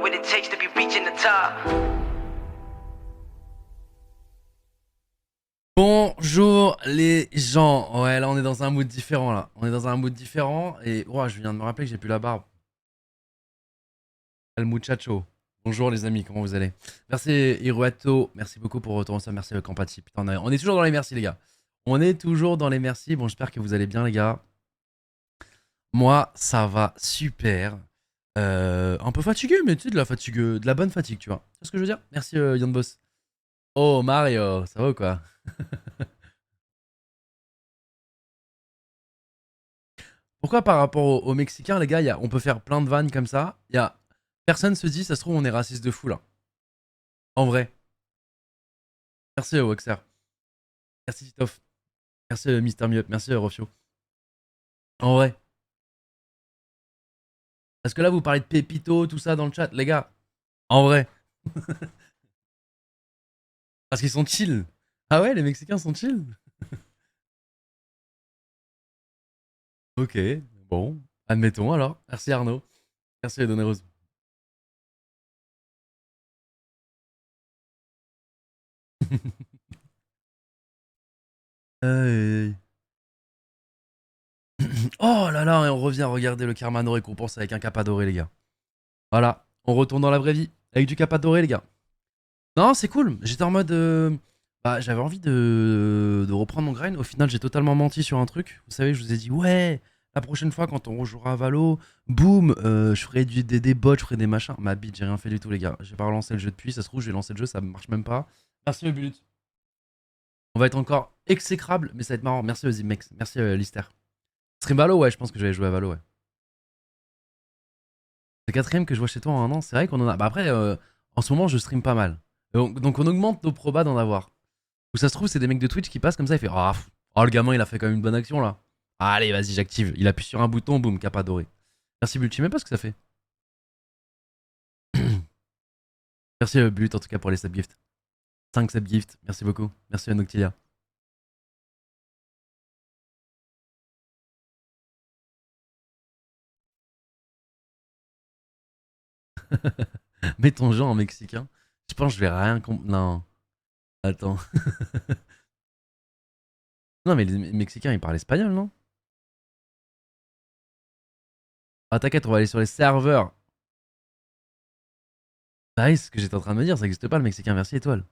what it takes to be reaching the top. Bonjour les gens. Ouais, là on est dans un mood différent là. On est dans un mood différent et ouah, je viens de me rappeler que j'ai plus la barbe. El muchacho. Bonjour les amis, comment vous allez? Merci Hiruato, merci beaucoup pour ton ça, merci Campati. Putain, on est toujours dans les merci les gars. On est toujours dans les merci. Bon, j'espère que vous allez bien les gars. Moi, ça va super. Un peu fatigué, mais tu sais, de la bonne fatigue, tu vois. C'est ce que je veux dire? Merci Yann Boss. Oh Mario, ça va ou quoi? Pourquoi par rapport aux Mexicains, les gars, on peut faire plein de vannes comme ça. Personne se dit, ça se trouve, on est raciste de fou là. En vrai. Merci Waxer. Merci Titoff. Merci Mister Mieux. Merci Rofio. En vrai. Parce que là, vous parlez de Pépito, tout ça dans le chat, les gars. En vrai. Parce qu'ils sont chill. Ah ouais, les Mexicains sont chill. Ok, bon. Admettons alors. Merci Arnaud. Merci Donner Rose. Hey. Oh là là, et on revient regarder le Karma no récompense avec un capa doré, les gars. Voilà, on retourne dans la vraie vie avec du capa doré, les gars. Non, c'est cool. J'étais en mode. Bah, j'avais envie de reprendre mon grind. Au final, j'ai totalement menti sur un truc. Vous savez, je vous ai dit, ouais, la prochaine fois, quand on rejouera à Valo, boum, je ferai des bots, je ferai des machins. Ma bite, j'ai rien fait du tout, les gars. J'ai pas relancé le jeu depuis. Ça se trouve, j'ai lancé le jeu, ça marche même pas. Merci, le but. On va être encore exécrable, mais ça va être marrant. Merci, Zimex. Merci, Lister. Stream Valo, ouais, je pense que j'allais jouer à Valo, ouais. C'est le quatrième que je vois chez toi en un an. C'est vrai qu'on en a. Bah, après, en ce moment, je stream pas mal. Donc on augmente nos probas d'en avoir. Ou ça se trouve, c'est des mecs de Twitch qui passent comme ça, il fait oh, le gamin, il a fait quand même une bonne action là. Allez, vas-y, j'active. Il appuie sur un bouton, boum, capa doré. Merci Bulut, je sais même pas ce que ça fait. Merci Bulut en tout cas pour les subgifts. 5 subgifts, merci beaucoup. Merci Noctilia. Mets ton jeu en mexicain. Je pense que je vais rien Non, attends. Non, mais les Mexicains, ils parlent espagnol, non? Ah, t'inquiète, on va aller sur les serveurs. Bah oui, c'est ce que j'étais en train de me dire, ça existe pas le Mexicain, merci étoile.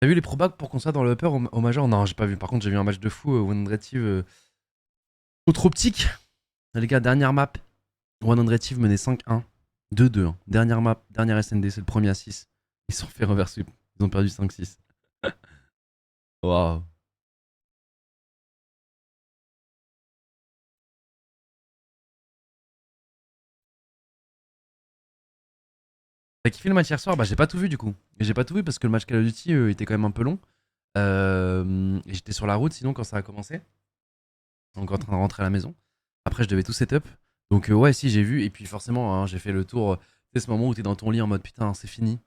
T'as vu les probas pour qu'on soit dans le upper au major? Non, j'ai pas vu. Par contre, j'ai vu un match de fou, One Retive contre Optique. Les gars, dernière map. One Retive menait 5-1. 2-2. Hein. Dernière map, dernière SND, c'est le premier à 6. Ils se sont fait reverse sweep. Ils ont perdu 5-6. Waouh. T'as kiffé le match hier soir? Bah, j'ai pas tout vu du coup. Et j'ai pas tout vu parce que le match Call of Duty était quand même un peu long. Et j'étais sur la route sinon quand ça a commencé. Donc en train de rentrer à la maison. Après, je devais tout setup. Donc, ouais, si, j'ai vu. Et puis, forcément, hein, j'ai fait le tour. Tu sais, ce moment où t'es dans ton lit en mode putain, c'est fini.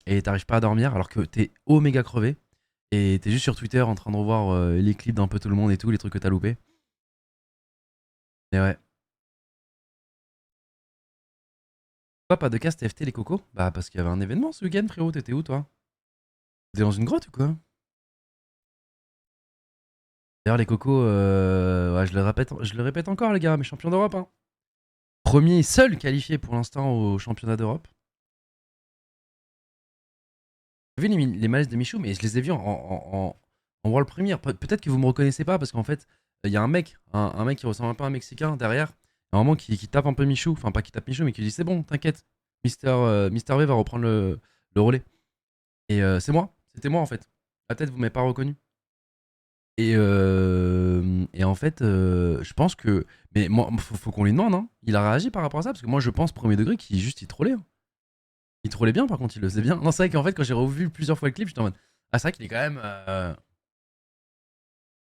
Et t'arrives pas à dormir alors que t'es méga crevé. Et t'es juste sur Twitter en train de revoir les clips d'un peu tout le monde et tout, les trucs que t'as loupés. Et ouais. Pourquoi pas de cast TFT les cocos? Bah, parce qu'il y avait un événement ce week-end, frérot. T'étais où, toi? T'étais dans une grotte ou quoi? D'ailleurs, les cocos, ouais, je le répète encore, les gars, mais champion d'Europe, hein. Premier et seul qualifié pour l'instant au championnat d'Europe. J'ai vu les malaises de Michou, mais je les ai vus en World Premiere. Peut-être que vous me reconnaissez pas parce qu'en fait, il y a un mec, un mec qui ressemble un peu à un Mexicain derrière, à un moment qui tape un peu Michou, enfin pas qui tape Michou, mais qui dit c'est bon, t'inquiète, Mister V va reprendre le relais. Et c'est moi, c'était moi en fait. La tête, vous m'avez pas reconnu. Et en fait, je pense que. Mais moi, faut qu'on lui demande, hein. Il a réagi par rapport à ça, parce que moi je pense premier degré qu'il juste il trollait, hein. Il trollait bien, par contre, il le faisait bien. Non, c'est vrai qu'en fait, quand j'ai revu plusieurs fois le clip, j'étais en mode. Ah, c'est vrai qu'il est quand même.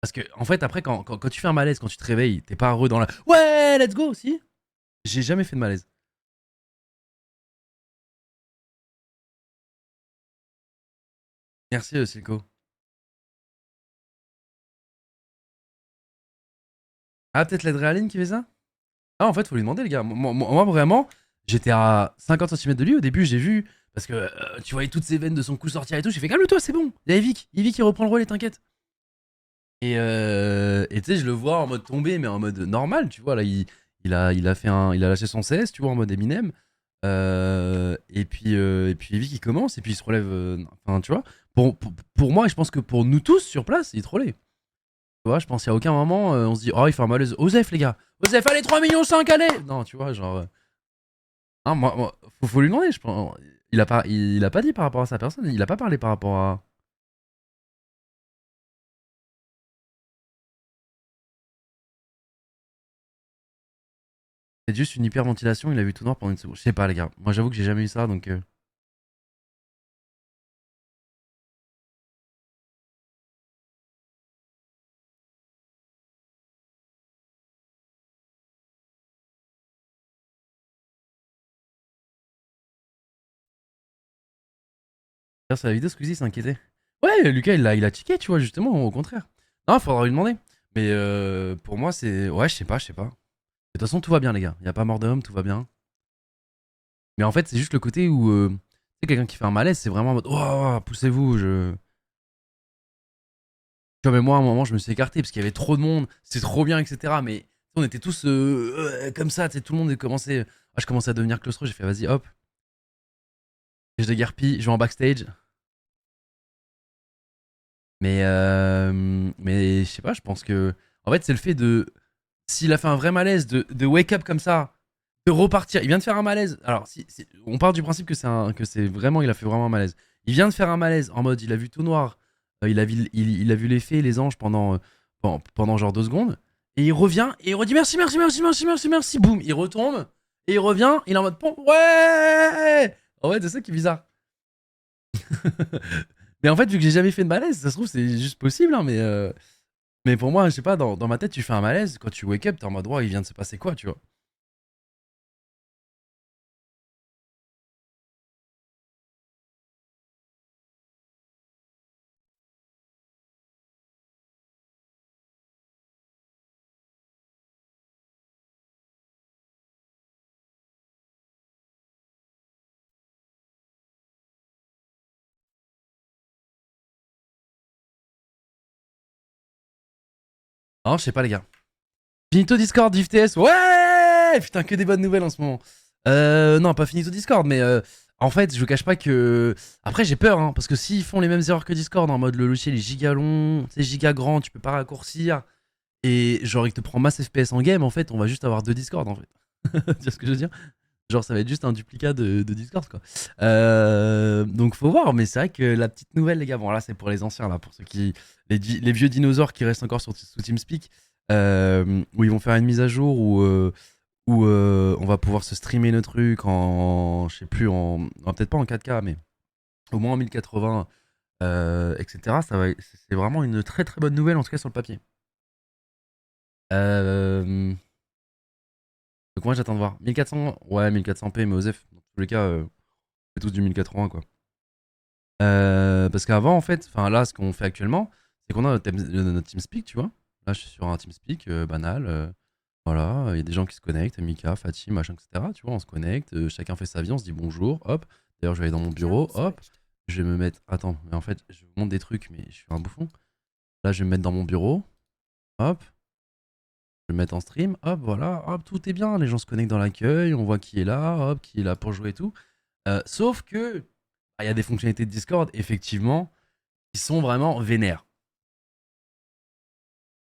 Parce que, en fait, après, quand tu fais un malaise, quand tu te réveilles, t'es pas heureux dans la. Ouais, let's go, si. J'ai jamais fait de malaise. Merci, Silco. Ah, peut-être l'adrénaline qui fait ça? Ah, en fait, faut lui demander, les gars. Moi, vraiment, j'étais à 50 centimètres de lui. Au début, j'ai vu. Parce que tu voyais toutes ses veines de son cou sortir et tout. J'ai fait calme-toi, c'est bon. Il y a Evic. Evic qui reprend le relais, t'inquiète. Et tu sais, je le vois en mode tombé, mais en mode normal, tu vois. Là, il a lâché son CS, tu vois, en mode Eminem. Et puis Evic, il commence. Et puis il se relève. Enfin, tu vois. Pour moi, et je pense que pour nous tous sur place, il trollait. Tu vois, je pense qu'à aucun moment, on se dit, oh, il fait un malaise. Osef, les gars. Osef, allez, 3 millions 5, allez. Non, tu vois, genre. Hein, faut lui demander, je pense. Il a pas dit par rapport à sa personne, il a pas parlé par rapport à. C'est juste une hyperventilation, il a vu tout noir pendant une seconde. Je sais pas, les gars. Moi, j'avoue que j'ai jamais eu ça, donc. Grâce à la vidéo, Squeezie s'inquiétait. Ouais, Lucas, il a tiqué, tu vois, justement, au contraire. Non, faudra lui demander. Mais pour moi, c'est. Ouais, je sais pas, je sais pas. De toute façon, tout va bien, les gars. Y a pas mort d'homme, tout va bien. Mais en fait, c'est juste le côté où. Tu sais, quelqu'un qui fait un malaise, c'est vraiment en mode. Oh, poussez-vous, je. Tu vois, mais moi, à un moment, je me suis écarté parce qu'il y avait trop de monde, c'était trop bien, etc. Mais on était tous comme ça, tu sais, tout le monde est commencé. Ah, je commençais à devenir claustro, j'ai fait vas-y, hop, je déguerpis, je vais en backstage. Mais je sais pas, je pense que. En fait, c'est le fait de. S'il a fait un vrai malaise, de wake up comme ça, de repartir. Il vient de faire un malaise. Alors, on part du principe que c'est vraiment. Il a fait vraiment un malaise. Il vient de faire un malaise en mode il a vu tout noir. Il a vu les fées, les anges pendant genre 2 secondes. Et il revient et il redit merci, merci, merci, merci, merci, merci. Boum, il retombe. Et il revient. Il est en mode pompe. Ouais. En fait, c'est ça qui est bizarre. Mais en fait, vu que j'ai jamais fait de malaise, ça se trouve, c'est juste possible, hein, mais pour moi, je sais pas, dans ma tête, tu fais un malaise, quand tu wake up, t'es en mode, ouais, il vient de se passer quoi, tu vois. Non, je sais pas, les gars. Finito Discord, DFTS, ouais. Putain, que des bonnes nouvelles en ce moment. Non, pas Finito Discord, mais en fait, je vous cache pas que. Après, j'ai peur, hein, parce que s'ils font les mêmes erreurs que Discord, en mode le logiciel est giga long, c'est giga grand, tu peux pas raccourcir, et genre, il te prend masse FPS en game, en fait, on va juste avoir 2 Discord, en fait. Tu vois ce que je veux dire? Genre, ça va être juste un duplicat de Discord, quoi. Donc, faut voir. Mais c'est vrai que la petite nouvelle, les gars, bon, là, c'est pour les anciens, là, pour ceux qui. Les vieux dinosaures qui restent encore sous TeamSpeak, où ils vont faire une mise à jour où on va pouvoir se streamer nos trucs en. Je sais plus, peut-être pas en 4K, mais au moins en 1080, etc. C'est vraiment une très très bonne nouvelle, en tout cas sur le papier. Euh, donc, moi, j'attends de voir. 1400, ouais, 1400p, mais OZEF, dans tous les cas, c'est tous du 1080, quoi. Parce qu'avant, en fait, enfin là, ce qu'on fait actuellement, c'est qu'on a notre TeamSpeak, tu vois. Là, je suis sur un TeamSpeak banal. Voilà, il y a des gens qui se connectent, Mika, Fatih, machin, etc. Tu vois, on se connecte, chacun fait sa vie, on se dit bonjour, hop. D'ailleurs, je vais aller dans mon bureau, hop. Je vais me mettre. Attends, mais en fait, je vous montre des trucs, mais je suis un bouffon. Là, je vais me mettre dans mon bureau, hop. Je vais me mettre en stream, hop, voilà, hop, tout est bien. Les gens se connectent dans l'accueil, on voit qui est là, hop, qui est là pour jouer et tout. Sauf que il y a des fonctionnalités de Discord, effectivement, qui sont vraiment vénères.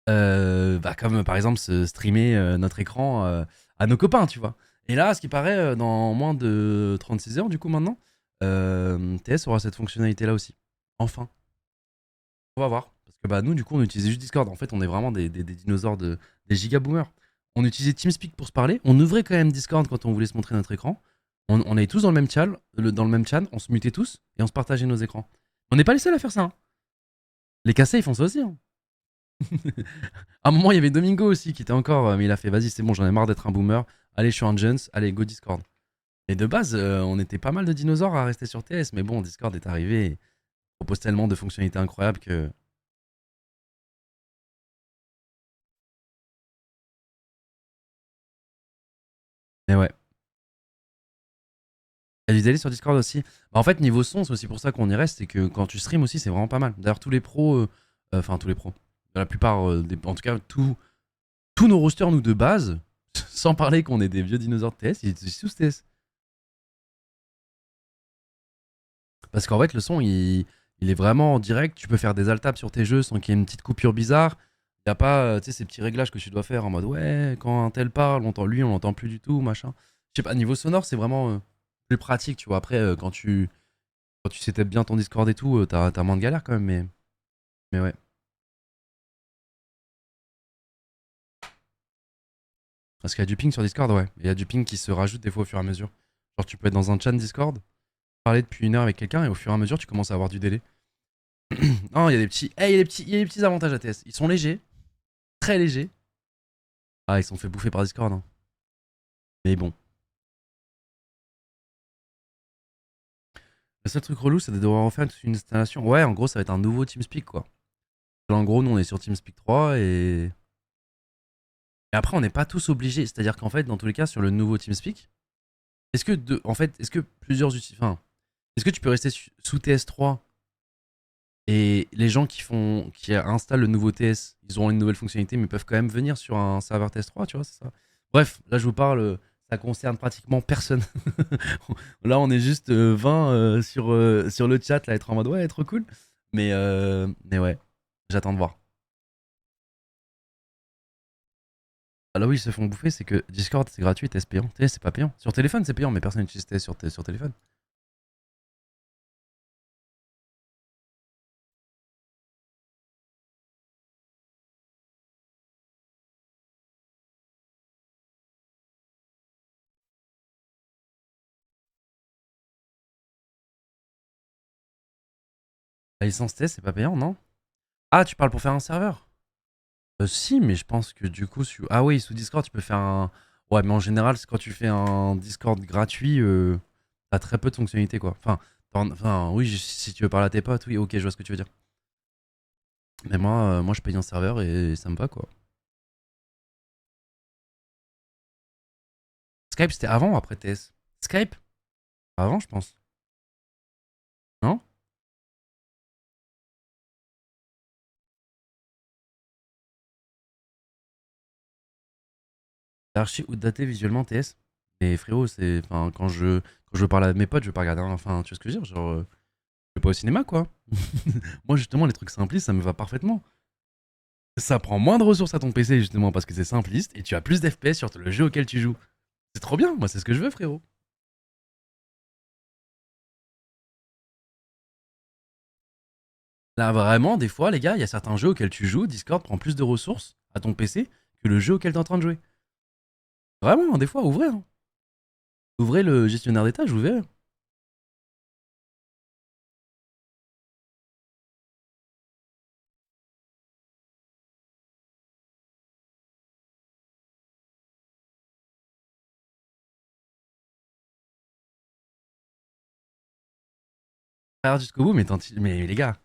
Comme par exemple se streamer notre écran à nos copains, tu vois. Et là, ce qui paraît, dans moins de 36 heures, du coup, maintenant, TS aura cette fonctionnalité-là aussi. Enfin, on va voir. Parce que bah, nous, du coup, on utilisait juste Discord. En fait, on est vraiment des dinosaures, des giga boomers. On utilisait TeamSpeak pour se parler. On ouvrait quand même Discord quand on voulait se montrer notre écran. On est tous dans le même chat, on se mutait tous et on se partageait nos écrans. On n'est pas les seuls à faire ça, hein. Les cassés, ils font ça aussi, hein. À un moment, il y avait Domingo aussi qui était encore, mais il a fait vas-y, c'est bon, j'en ai marre d'être un boomer. Allez, je suis un Jones, allez, go Discord. Et de base, on était pas mal de dinosaures à rester sur TS, mais bon, Discord est arrivé. propose tellement de fonctionnalités incroyables que. Mais ouais. Il y a du délai sur Discord aussi. Bah, en fait, niveau son, c'est aussi pour ça qu'on y reste, c'est que quand tu stream aussi, c'est vraiment pas mal. D'ailleurs, tous les pros, enfin tous les pros, la plupart, en tout cas, tous nos rosters, nous de base, sans parler qu'on est des vieux dinosaures de TS, ils étaient sous TS. Parce qu'en fait, le son, il est vraiment en direct. Tu peux faire des alt-tabs sur tes jeux sans qu'il y ait une petite coupure bizarre. Il n'y a pas tu sais, ces petits réglages que tu dois faire en mode ouais, quand un tel parle, on entend lui, on l'entend plus du tout, machin. Je sais pas, niveau sonore, c'est vraiment plus pratique, tu vois. Après, quand tu setup bien ton Discord et tout, t'as moins de galères quand même, mais ouais. Parce qu'il y a du ping sur Discord, ouais. Il y a du ping qui se rajoute des fois au fur et à mesure. Genre, tu peux être dans un chat Discord, parler depuis une heure avec quelqu'un, et au fur et à mesure, tu commences à avoir du délai. Non, il y a des petits. il y a il y a des petits avantages à TS. Ils sont légers, très légers. Ah, ils sont fait bouffer par Discord, hein. Mais bon. Le seul truc relou, c'est de devoir refaire toute une installation. Ouais, en gros, ça va être un nouveau TeamSpeak, quoi. En gros, nous, on est sur TeamSpeak 3 et après, on n'est pas tous obligés. C'est-à-dire qu'en fait, dans tous les cas, sur le nouveau TeamSpeak, est-ce que plusieurs enfin, est-ce que tu peux rester sous TS3 et les gens qui installent le nouveau TS, ils auront une nouvelle fonctionnalité, mais peuvent quand même venir sur un serveur TS3, tu vois, c'est ça. Bref, là, je vous parle, ça concerne pratiquement personne. Là, on est juste 20 sur le chat, là, être en mode ouais, trop cool. Mais ouais, j'attends de voir. Ah là, oui, ils se font bouffer, c'est que Discord, c'est gratuit, TS payant. TS, c'est pas payant. Sur téléphone, c'est payant, mais personne n'utilise TS sur téléphone. La licence TS, c'est pas payant, non? Ah, tu parles pour faire un serveur? Si, mais je pense que du coup, ah oui, sous Discord, tu peux faire un. Ouais, mais en général, c'est quand tu fais un Discord gratuit, t'as très peu de fonctionnalités, quoi. Enfin oui, si tu veux parler à tes potes, oui, ok, je vois ce que tu veux dire. Mais moi, je paye un serveur et ça me va, quoi. Skype, c'était avant ou après TS? Skype? Avant, je pense. Non? C'est archi outdaté visuellement, TS. Mais frérot, c'est. Enfin, quand je parle à mes potes, je veux pas regarder. Enfin, tu vois ce que je veux dire? Genre, je vais pas au cinéma, quoi. Moi, justement, les trucs simplistes, ça me va parfaitement. Ça prend moins de ressources à ton PC, justement, parce que c'est simpliste et tu as plus d'FPS sur le jeu auquel tu joues. C'est trop bien, moi, c'est ce que je veux, frérot. Là, vraiment, des fois, les gars, il y a certains jeux auxquels tu joues, Discord prend plus de ressources à ton PC que le jeu auquel t'es en train de jouer. Vraiment, des fois, ouvrez, hein. Ouvrez le gestionnaire des tâches, vous verrez. Regarde jusqu'au bout, mais les gars,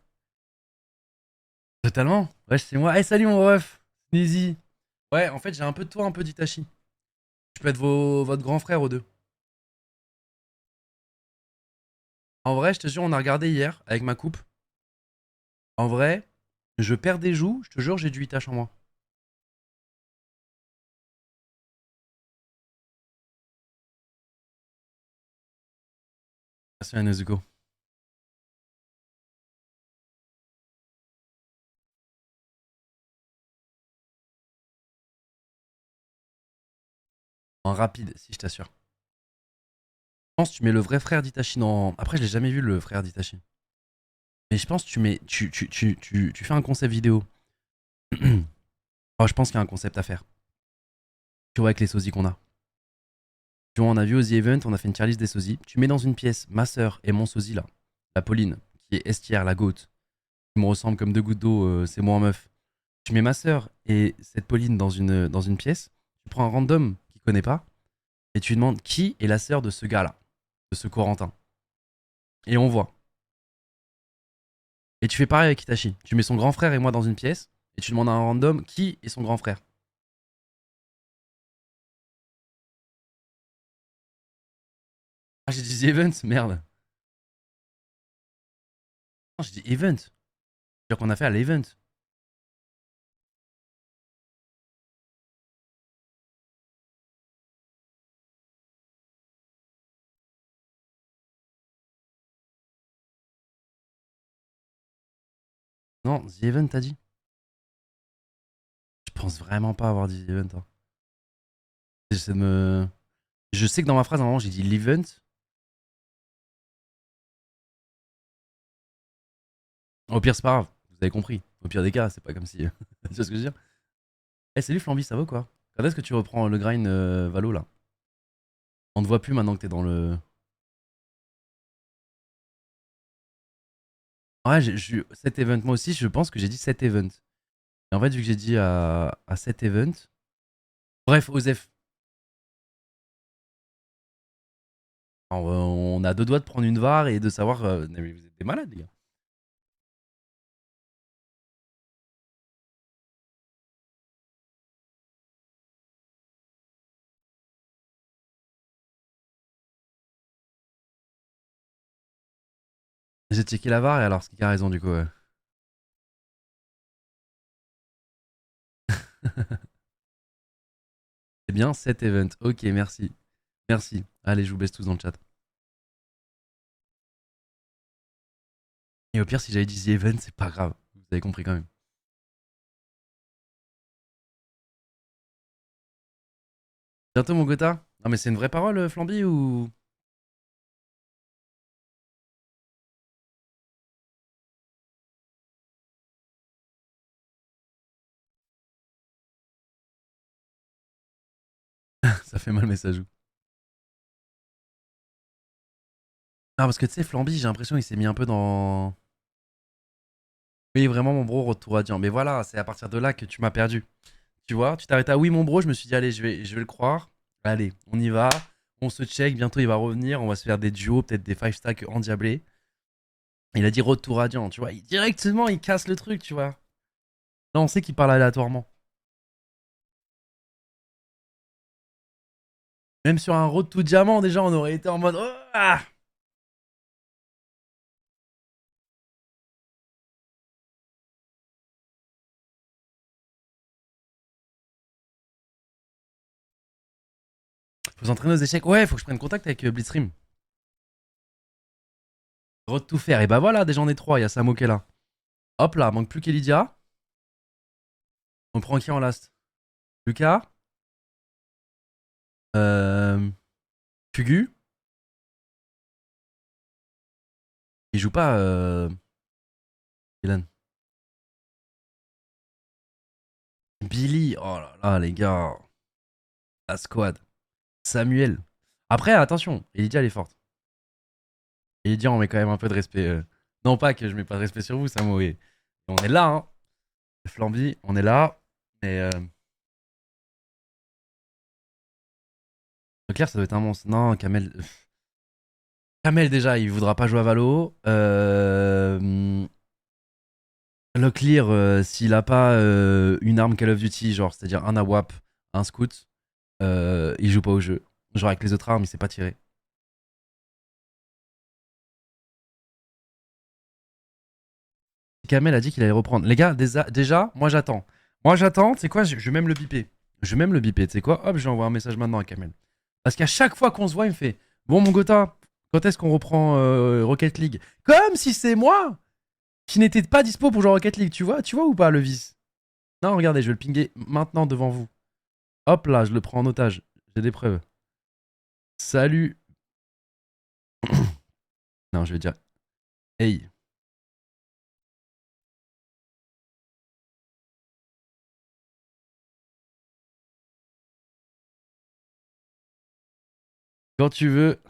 totalement. Ouais, c'est moi. Hey, salut, mon ref. Sneezy. Ouais, en fait, j'ai un peu de toi, un peu d'Itachi. Je peux être votre grand frère aux deux. En vrai, je te jure, on a regardé hier avec ma coupe. En vrai, je perds des joues, je te jure, j'ai du Itachi en moi. Merci à Nezuko. En rapide, si je t'assure. Je pense que tu mets le vrai frère d'Itachi dans. Après, je l'ai jamais vu le frère d'Itachi. Mais je pense que tu mets. Tu fais un concept vidéo. Oh, je pense qu'il y a un concept à faire. Tu vois, avec les sosies qu'on a. Tu vois, on a vu aux The Event, on a fait une tier list des sosies. Tu mets dans une pièce ma soeur et mon sosie là. La Pauline, qui est estière, la goat. Qui me ressemble comme deux gouttes d'eau, c'est moi en meuf. Tu mets ma soeur et cette Pauline dans une pièce. Tu prends un random qui connaît pas. Et tu lui demandes qui est la sœur de ce gars là. De ce Corentin. Et on voit. Et tu fais pareil avec Itachi. Tu mets son grand frère et moi dans une pièce, et tu demandes à un random qui est son grand frère. Ah, j'ai dit The Event, merde. Non, j'ai dit Event. C'est-à-dire qu'on a fait à l'Event. Non, The Event, t'as dit. Je pense vraiment pas avoir dit The Event. Hein. J'essaie de me. Je sais que dans ma phrase, à un moment, j'ai dit l'Event. Au pire, c'est pas grave. Vous avez compris. Au pire des cas, c'est pas comme si. Tu vois ce que je veux dire? Eh, salut Flamby, ça va ou quoi? Quand est-ce que tu reprends le grind Valo là? On te voit plus maintenant que t'es dans le. Ouais, cet event. Moi aussi, je pense que j'ai dit cet event. Et en fait, vu que j'ai dit à cet event. Bref, Osef. On a deux doigts de prendre une VAR et de savoir. Mais vous êtes des malades, les gars. J'ai checké la VAR et alors, ce qui a raison du coup, ouais. C'est bien cet event. Ok, merci. Merci. Allez, je vous baisse tous dans le chat. Et au pire, si j'avais dit The Event, c'est pas grave. Vous avez compris quand même. Bientôt, mon Gotha. Non, mais c'est une vraie parole, Flamby, ou. Ça fait mal, mais ça joue. Non, parce que tu sais, Flamby, j'ai l'impression qu'il s'est mis un peu dans. Oui, vraiment, mon bro, retour à Dian. Mais voilà, c'est à partir de là que tu m'as perdu. Tu vois, tu t'arrêtes à oui, mon bro. Je me suis dit, allez, je vais le croire. Allez, on y va. On se check. Bientôt, il va revenir. On va se faire des duos, peut-être des 5 stacks endiablés. Il a dit retour à Dian, tu vois. Directement, il casse le truc, tu vois. Là, on sait qu'il parle aléatoirement. Même sur un road to diamant, déjà, on aurait été en mode. Oh, ah. Faut s'entraîner aux échecs. Ouais, faut que je prenne contact avec Blitzstream. Road to faire. Et bah voilà, déjà, on est trois. Il y a Samo qui est là. Hop là, manque plus qu'Elydia. On prend qui en last? Lucas. Euh, Fugu. Il joue pas Dylan. Billy. Oh là là, les gars. La squad. Samuel. Après, attention. Elydia, elle est forte. Elydia, on met quand même un peu de respect. Non, pas que je mets pas de respect sur vous, Samo. Oui. On est là, hein. Flamby, on est là. Mais Leclerc, ça doit être un monstre. Non, Kamel. Kamel, déjà, il voudra pas jouer à Valo. Locklear, s'il a pas une arme Call of Duty, genre, c'est-à-dire un AWAP, un scout, il joue pas au jeu. Genre, avec les autres armes, il sait pas tirer. Kamel a dit qu'il allait reprendre. Les gars, déjà, moi j'attends. Moi j'attends, tu sais quoi, je vais même le biper. Je vais même le biper, tu sais quoi, hop, je lui envoie un message maintenant à Kamel. Parce qu'à chaque fois qu'on se voit, il me fait bon, mon Gotha, quand est-ce qu'on reprend Rocket League? Comme si c'est moi qui n'était pas dispo pour jouer à Rocket League, tu vois ou pas le vice? Non, regardez, je vais le pinguer maintenant devant vous. Hop là, je le prends en otage. J'ai des preuves. Salut. Non, je vais dire hey. Quand tu veux.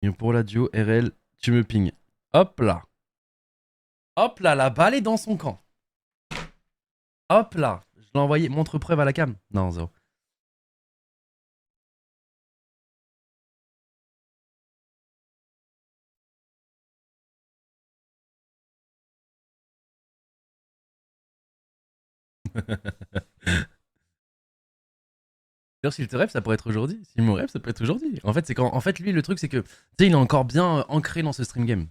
Et pour la duo RL, tu me pinges. Hop là. Hop là, la balle est dans son camp. Hop là. Je l'ai envoyé. Montre preuve à la cam. Non, zéro. D'ailleurs, s'il te rêve, ça pourrait être aujourd'hui. S'il me rêve, ça peut être aujourd'hui. En fait, c'est quand. En fait, lui, le truc, c'est que. Tu sais, il est encore bien ancré dans ce stream game.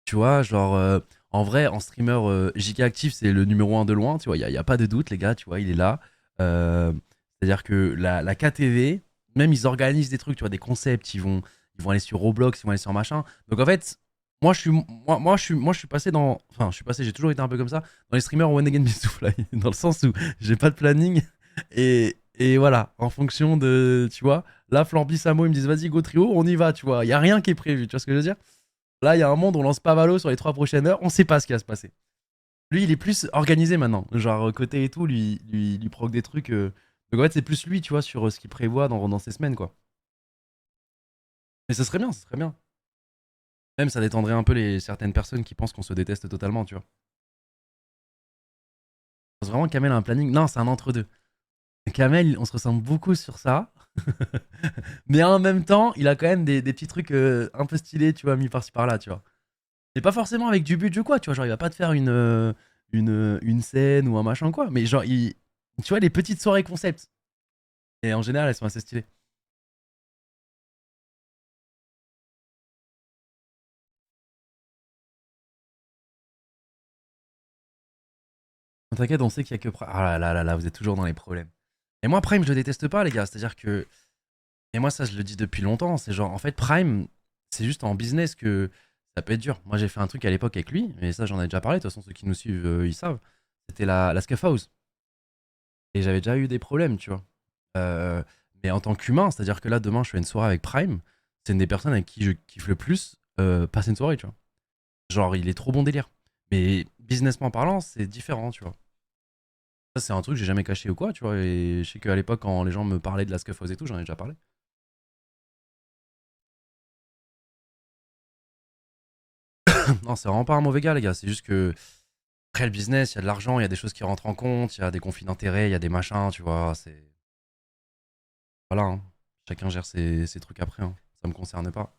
Tu vois, genre. En vrai, en streamer JK Actif, c'est le numéro un de loin. Tu vois, il y a pas de doute, les gars. Tu vois, il est là. Euh, C'est-à-dire que la KTV, même ils organisent des trucs, tu vois, des concepts. Ils vont aller sur Roblox, ils vont aller sur machin. Donc en fait. Moi, je suis passé dans. Enfin, je suis passé, j'ai toujours été un peu comme ça. Dans les streamers One Again Miss to Fly. Dans le sens où j'ai pas de planning. Et voilà, en fonction de, tu vois, là, Flamby, Samo, ils me disent, vas-y, go trio, on y va, tu vois. Il y a rien qui est prévu, tu vois ce que je veux dire? Là, il y a un monde, on lance pas Valo sur les 3 prochaines heures, on sait pas ce qui va se passer. Lui, il est plus organisé maintenant. Genre, côté et tout, lui proc des trucs. Donc, en fait, c'est plus lui, tu vois, sur ce qu'il prévoit dans ses semaines, quoi. Mais ce serait bien, ce serait bien. Même, ça détendrait un peu certaines personnes qui pensent qu'on se déteste totalement, tu vois. Je pense vraiment que Kamel a un planning. Non, c'est un entre-deux. Kamel, on se ressemble beaucoup sur ça. Mais en même temps, il a quand même des petits trucs un peu stylés, tu vois, mis par-ci par-là, tu vois. Et pas forcément avec du budget quoi, tu vois. Genre, il va pas te faire une scène ou un machin quoi. Mais genre, tu vois, les petites soirées concept. Et en général, elles sont assez stylées. T'inquiète, on sait qu'il y a que Prime. Ah là là là là, vous êtes toujours dans les problèmes. Et moi, Prime, je le déteste pas, les gars. C'est-à-dire que. Et moi, ça, je le dis depuis longtemps. C'est genre, en fait, Prime, c'est juste en business que ça peut être dur. Moi, j'ai fait un truc à l'époque avec lui, mais ça, j'en ai déjà parlé. De toute façon, ceux qui nous suivent, ils savent. C'était la Scuff House. Et j'avais déjà eu des problèmes, tu vois. Euh, mais en tant qu'humain, c'est-à-dire que là, demain, je fais une soirée avec Prime. C'est une des personnes avec qui je kiffe le plus passer une soirée, tu vois. Genre, il est trop bon délire. Mais businessment parlant, c'est différent, tu vois. Ça, c'est un truc que j'ai jamais caché ou quoi, tu vois. Et je sais qu'à l'époque, quand les gens me parlaient de la Scuff House et tout, j'en ai déjà parlé. Non, c'est vraiment pas un mauvais gars, les gars. C'est juste que, après le business, il y a de l'argent, il y a des choses qui rentrent en compte, il y a des conflits d'intérêts, il y a des machins, tu vois. C'est. Voilà, hein. Chacun gère ses trucs après, hein. Ça me concerne pas.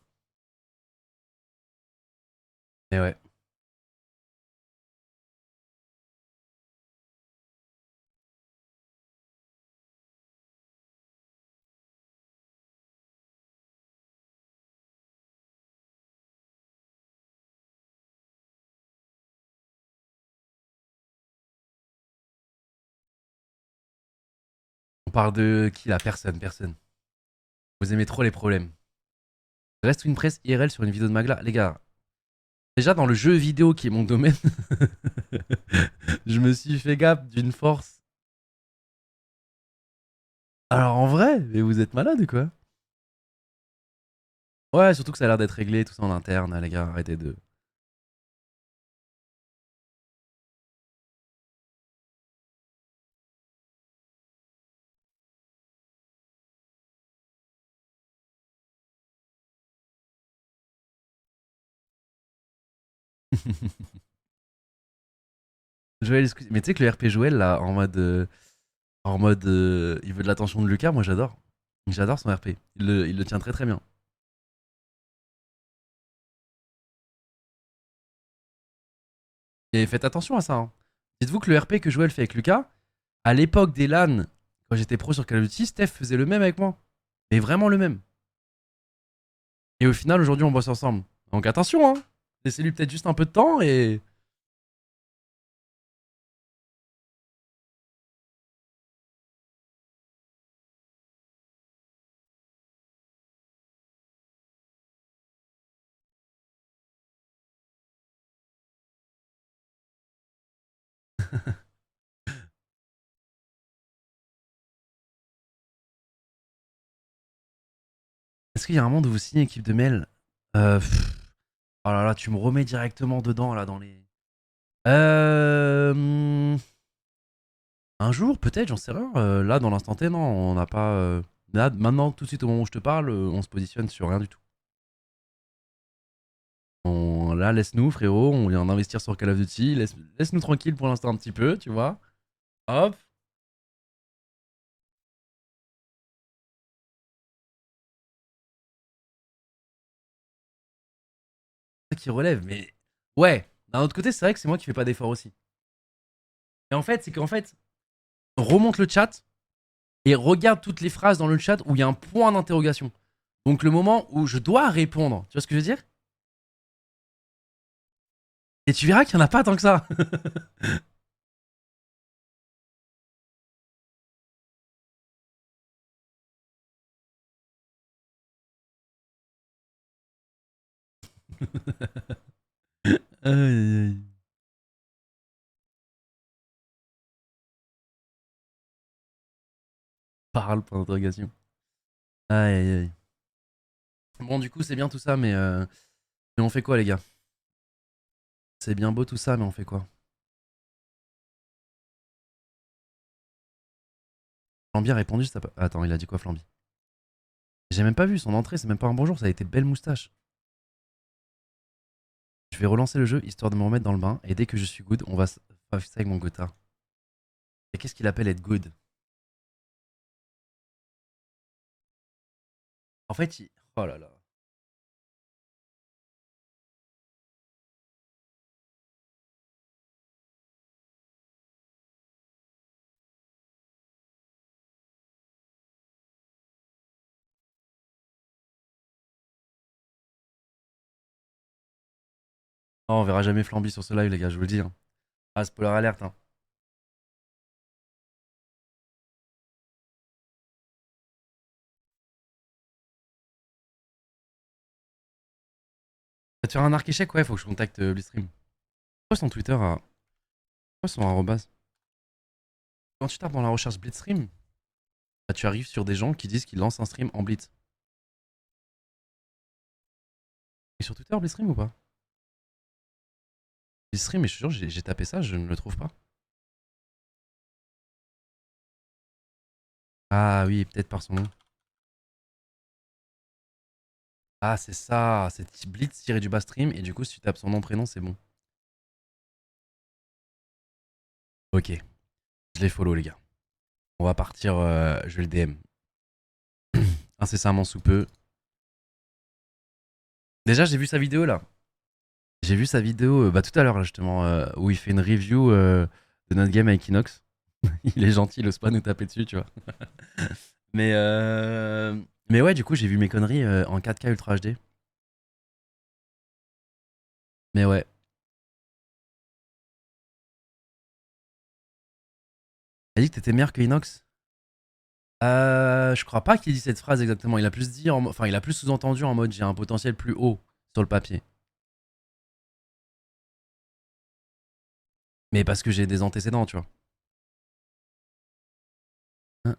Mais ouais. On parle de qui là? Personne, personne. Vous aimez trop les problèmes. Reste une presse IRL sur une vidéo de Magla. Les gars, déjà dans le jeu vidéo qui est mon domaine, je me suis fait gap d'une force. Alors en vrai, mais vous êtes malade ou quoi? Ouais, surtout que ça a l'air d'être réglé, tout ça en interne, les gars, arrêtez de. Joël, mais tu sais que le RP Joël, là, en mode, il veut de l'attention de Lucas, moi j'adore. J'adore son RP. Il le tient très très bien. Et faites attention à ça, hein. Dites-vous que le RP que Joël fait avec Lucas, à l'époque des LAN, quand j'étais pro sur Call of Duty, Steph faisait le même avec moi. Mais vraiment le même. Et au final, aujourd'hui, on bosse ensemble. Donc attention, hein. Laissez-lui peut-être juste un peu de temps et. Est-ce qu'il y a un monde où vous signez équipe de mail Oh là là, tu me remets directement dedans, là, dans les. Un jour, peut-être, j'en sais rien. Là, dans l'instant T, non, on n'a pas. Là, maintenant, tout de suite, au moment où je te parle, on se positionne sur rien du tout. Là, laisse-nous, frérot, on vient d'investir sur Call of Duty. Laisse-nous tranquille pour l'instant un petit peu, tu vois. Hop, ça qui relève. Mais ouais, d'un autre côté, c'est vrai que c'est moi qui fais pas d'effort aussi. Et en fait, c'est qu'en fait, remonte le chat et regarde toutes les phrases dans le chat où il y a un point d'interrogation. Donc le moment où je dois répondre, tu vois ce que je veux dire? Et tu verras qu'il n'y en a pas tant que ça. Aïe, aïe, aïe. Parle, point d'interrogation. Aïe, aïe, aïe. Bon, du coup, c'est bien tout ça, mais on fait quoi, les gars? C'est bien beau tout ça, mais on fait quoi? Flamby a répondu, ça peut... Attends, il a dit quoi, Flamby? J'ai même pas vu son entrée, c'est même pas un bonjour, ça a été belle moustache. Je vais relancer le jeu histoire de me remettre dans le bain, et dès que je suis good, on va faire ça avec mon Gotha. Et qu'est-ce qu'il appelle être good? En fait, oh là là. Oh, on verra jamais Flamby sur ce live, les gars, je vous le dis. Hein. Ah, spoiler alerte. Hein. Va te faire un arc échec, ouais, faut que je contacte Blitzstream. Quoi son Twitter à. Quoi son arrobase? Quand tu tapes dans la recherche Blitzstream, bah, tu arrives sur des gens qui disent qu'ils lancent un stream en Blitz. Et sur Twitter, Blitzstream ou pas? Blitzstream, mais je te jure, j'ai tapé ça, je ne le trouve pas. Ah oui, peut-être par son nom. Ah, c'est ça, c'est Blitz tiré du bas stream, et du coup, si tu tapes son nom, prénom, c'est bon. Ok, je les follow, les gars. On va partir, je vais le DM. Incessamment sous peu. Déjà, j'ai vu sa vidéo là. J'ai vu sa vidéo bah, tout à l'heure, là, justement, où il fait une review de notre game avec Inox. Il est gentil, il ose pas nous taper dessus, tu vois. Mais, euh... Mais ouais, du coup, j'ai vu mes conneries en 4K Ultra HD. Mais ouais. Il a dit que t'étais meilleur que Inox. Je crois pas qu'il ait dit cette phrase exactement. Il a plus dit, enfin, il a plus sous-entendu en mode j'ai un potentiel plus haut sur le papier. Mais parce que j'ai des antécédents, tu vois. De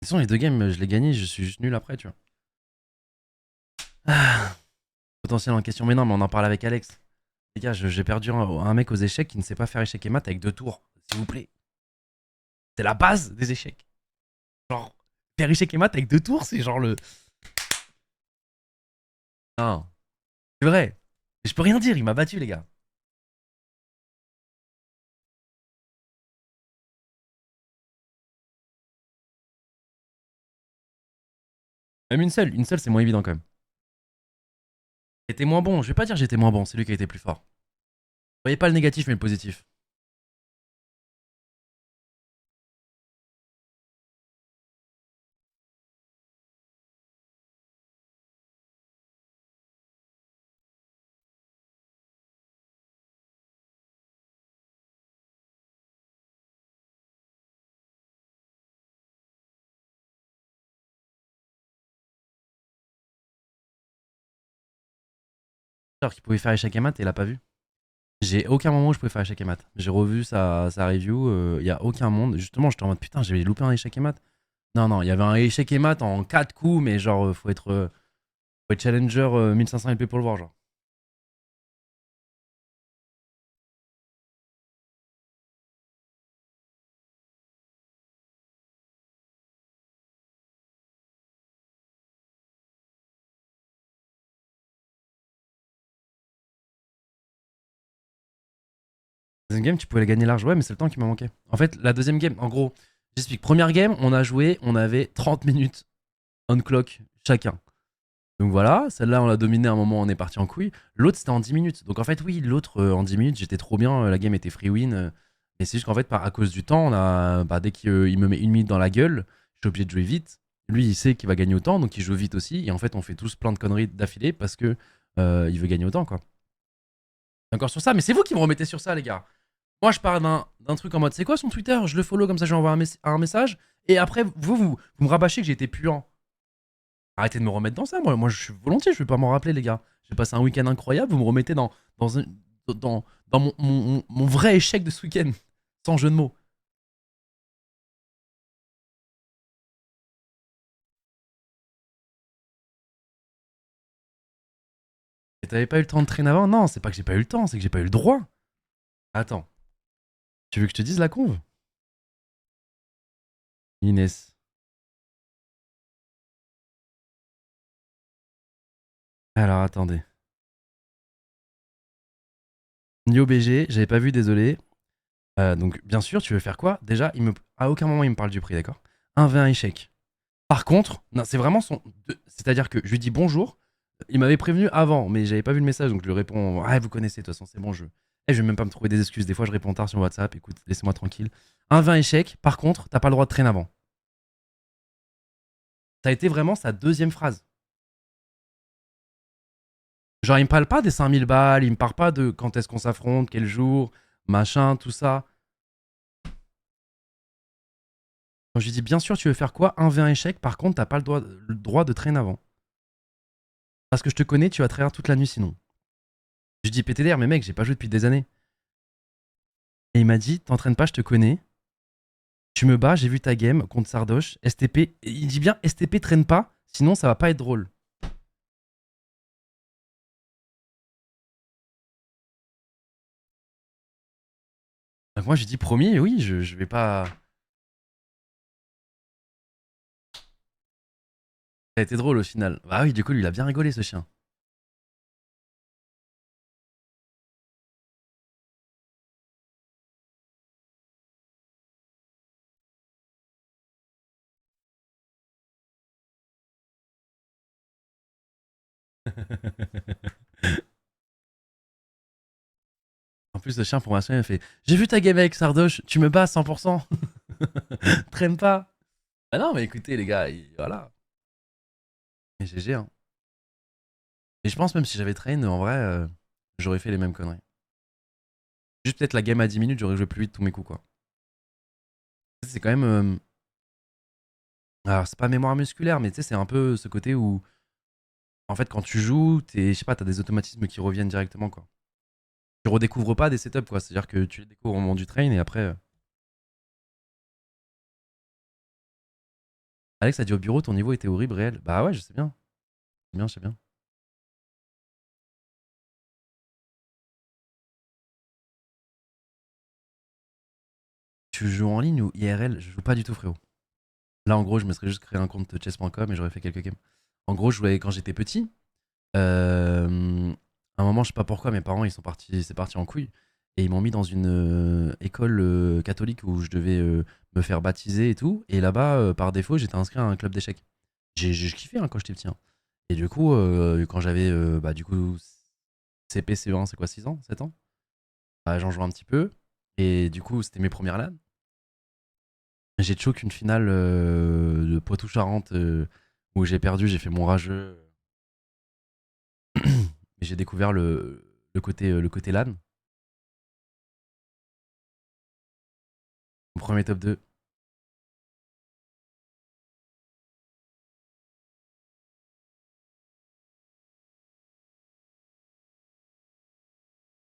toute façon, les deux games, je les gagnés, je suis juste nul après, tu vois. Ah, potentiel en question. Mais non, mais on en parle avec Alex. Les gars, j'ai perdu un mec aux échecs qui ne sait pas faire échec et mat avec 2 tours. S'il vous plaît. C'est la base des échecs. Genre, faire échec et mat avec 2 tours, c'est genre le. Non, c'est vrai. Je peux rien dire, il m'a battu, les gars. Même une seule, c'est moins évident quand même. J'étais moins bon, je vais pas dire j'étais moins bon, c'est lui qui a été plus fort. Voyez pas le négatif, mais le positif. Alors qu'il pouvait faire échec et mat et il a pas vu. J'ai aucun moment où je pouvais faire échec et mat. J'ai revu sa review, il y a aucun monde. Justement, j'étais en mode putain, j'ai loupé un échec et mat. Non, non, il y avait un échec et mat en 4 coups, mais genre, faut être challenger 1500 LP pour le voir, genre. Deuxième game, tu pouvais la gagner large. Ouais, mais c'est le temps qui m'a manqué. En fait, la deuxième game, en gros, j'explique. Première game, on a joué, on avait 30 minutes on clock chacun. Donc voilà, celle-là, on l'a dominée à un moment, on est parti en couille. L'autre, c'était en 10 minutes. Donc en fait, oui, l'autre, en 10 minutes, j'étais trop bien. La game était free win. Mais c'est juste qu'en fait, à cause du temps, dès qu'il me met une minute dans la gueule, je suis obligé de jouer vite. Lui, il sait qu'il va gagner autant, donc il joue vite aussi. Et en fait, on fait tous plein de conneries d'affilée parce que il veut gagner autant, quoi. Encore sur ça, mais c'est vous qui me remettez sur ça, les gars. Moi, je parle d'un truc en mode, c'est quoi son Twitter? Je le follow comme ça, je lui envoie un message. Et après, vous me rabâchez que j'ai été puant. Arrêtez de me remettre dans ça. Moi, je suis volontiers, je vais pas m'en rappeler, les gars. J'ai passé un week-end incroyable. Vous me remettez dans, un- dans mon vrai échec de ce week-end. Sans jeu de mots. Et t'avais pas eu le temps de traîner avant? Non, c'est pas que j'ai pas eu le temps, c'est que j'ai pas eu le droit. Attends, tu veux que je te dise la conve? Inès. Alors, attendez. Nio BG, j'avais pas vu, désolé. Donc, bien sûr, tu veux faire quoi? Déjà, à aucun moment il me parle du prix, d'accord? Un v 1 échec. Par contre, non, c'est vraiment son. C'est-à-dire que je lui dis bonjour. Il m'avait prévenu avant, mais j'avais pas vu le message, donc je lui réponds. Ah, vous connaissez, de toute façon, c'est bon, je vais même pas me trouver des excuses. Des fois, je réponds tard sur WhatsApp. Écoute, laissez-moi tranquille. Un 20 échec. Par contre, t'as pas le droit de traîner avant. Ça a été vraiment sa deuxième phrase. Genre, il me parle pas des 5 000 balles, il me parle pas de quand est-ce qu'on s'affronte, quel jour, machin, tout ça. Quand je lui dis, bien sûr, tu veux faire quoi? Un v 1 échec. Par contre, t'as pas le droit de traîner avant. Parce que je te connais, tu vas trahir toute la nuit sinon. Je dis PTDR, mais mec, j'ai pas joué depuis des années. Et il m'a dit, t'entraînes pas, je te connais. Tu me bats, j'ai vu ta game contre Sardoche. STP, et il dit bien STP traîne pas, sinon ça va pas être drôle. Donc moi, j'ai dit promis, oui, je vais pas. Ça a été drôle au final. Bah oui, du coup, lui, il a bien rigolé ce chien. En plus, le chien, pour ma soeur, il fait j'ai vu ta game avec Sardoche, tu me bats à 100%. Traîne pas. Ah non, mais écoutez, les gars, voilà. Et GG, hein. Et je pense même si j'avais train, en vrai, j'aurais fait les mêmes conneries. Juste peut-être la game à 10 minutes, j'aurais joué plus vite tous mes coups, quoi. C'est quand même. Alors, c'est pas mémoire musculaire, mais tu sais, c'est un peu ce côté où, en fait, quand tu joues, je sais pas, t'as des automatismes qui reviennent directement, quoi. Tu redécouvres pas des setups, quoi. C'est-à-dire que tu les découvres au moment du train et après. Alex a dit au bureau, ton niveau était horrible, réel. Bah ouais, je sais bien. Je sais bien, je sais bien. Tu joues en ligne ou IRL? Je joue pas du tout, frérot. Là, en gros, je me serais juste créé un compte chess.com et j'aurais fait quelques games. En gros, je jouais quand j'étais petit. À un moment, je sais pas pourquoi, mes parents, c'est parti en couille. Et ils m'ont mis dans une école catholique où je devais me faire baptiser et tout. Et là-bas, par défaut, j'étais inscrit à un club d'échecs. J'ai kiffé hein, quand j'étais petit, hein. Et du coup, quand j'avais du coup CP, CE1, c'est quoi, 6 ans, 7 ans? Bah, j'en jouais un petit peu. Et du coup, c'était mes premières LAN. J'ai choke une finale de Poitou-Charentes où j'ai perdu, j'ai fait mon rageux. Mais j'ai découvert le côté LAN. Mon premier top 2.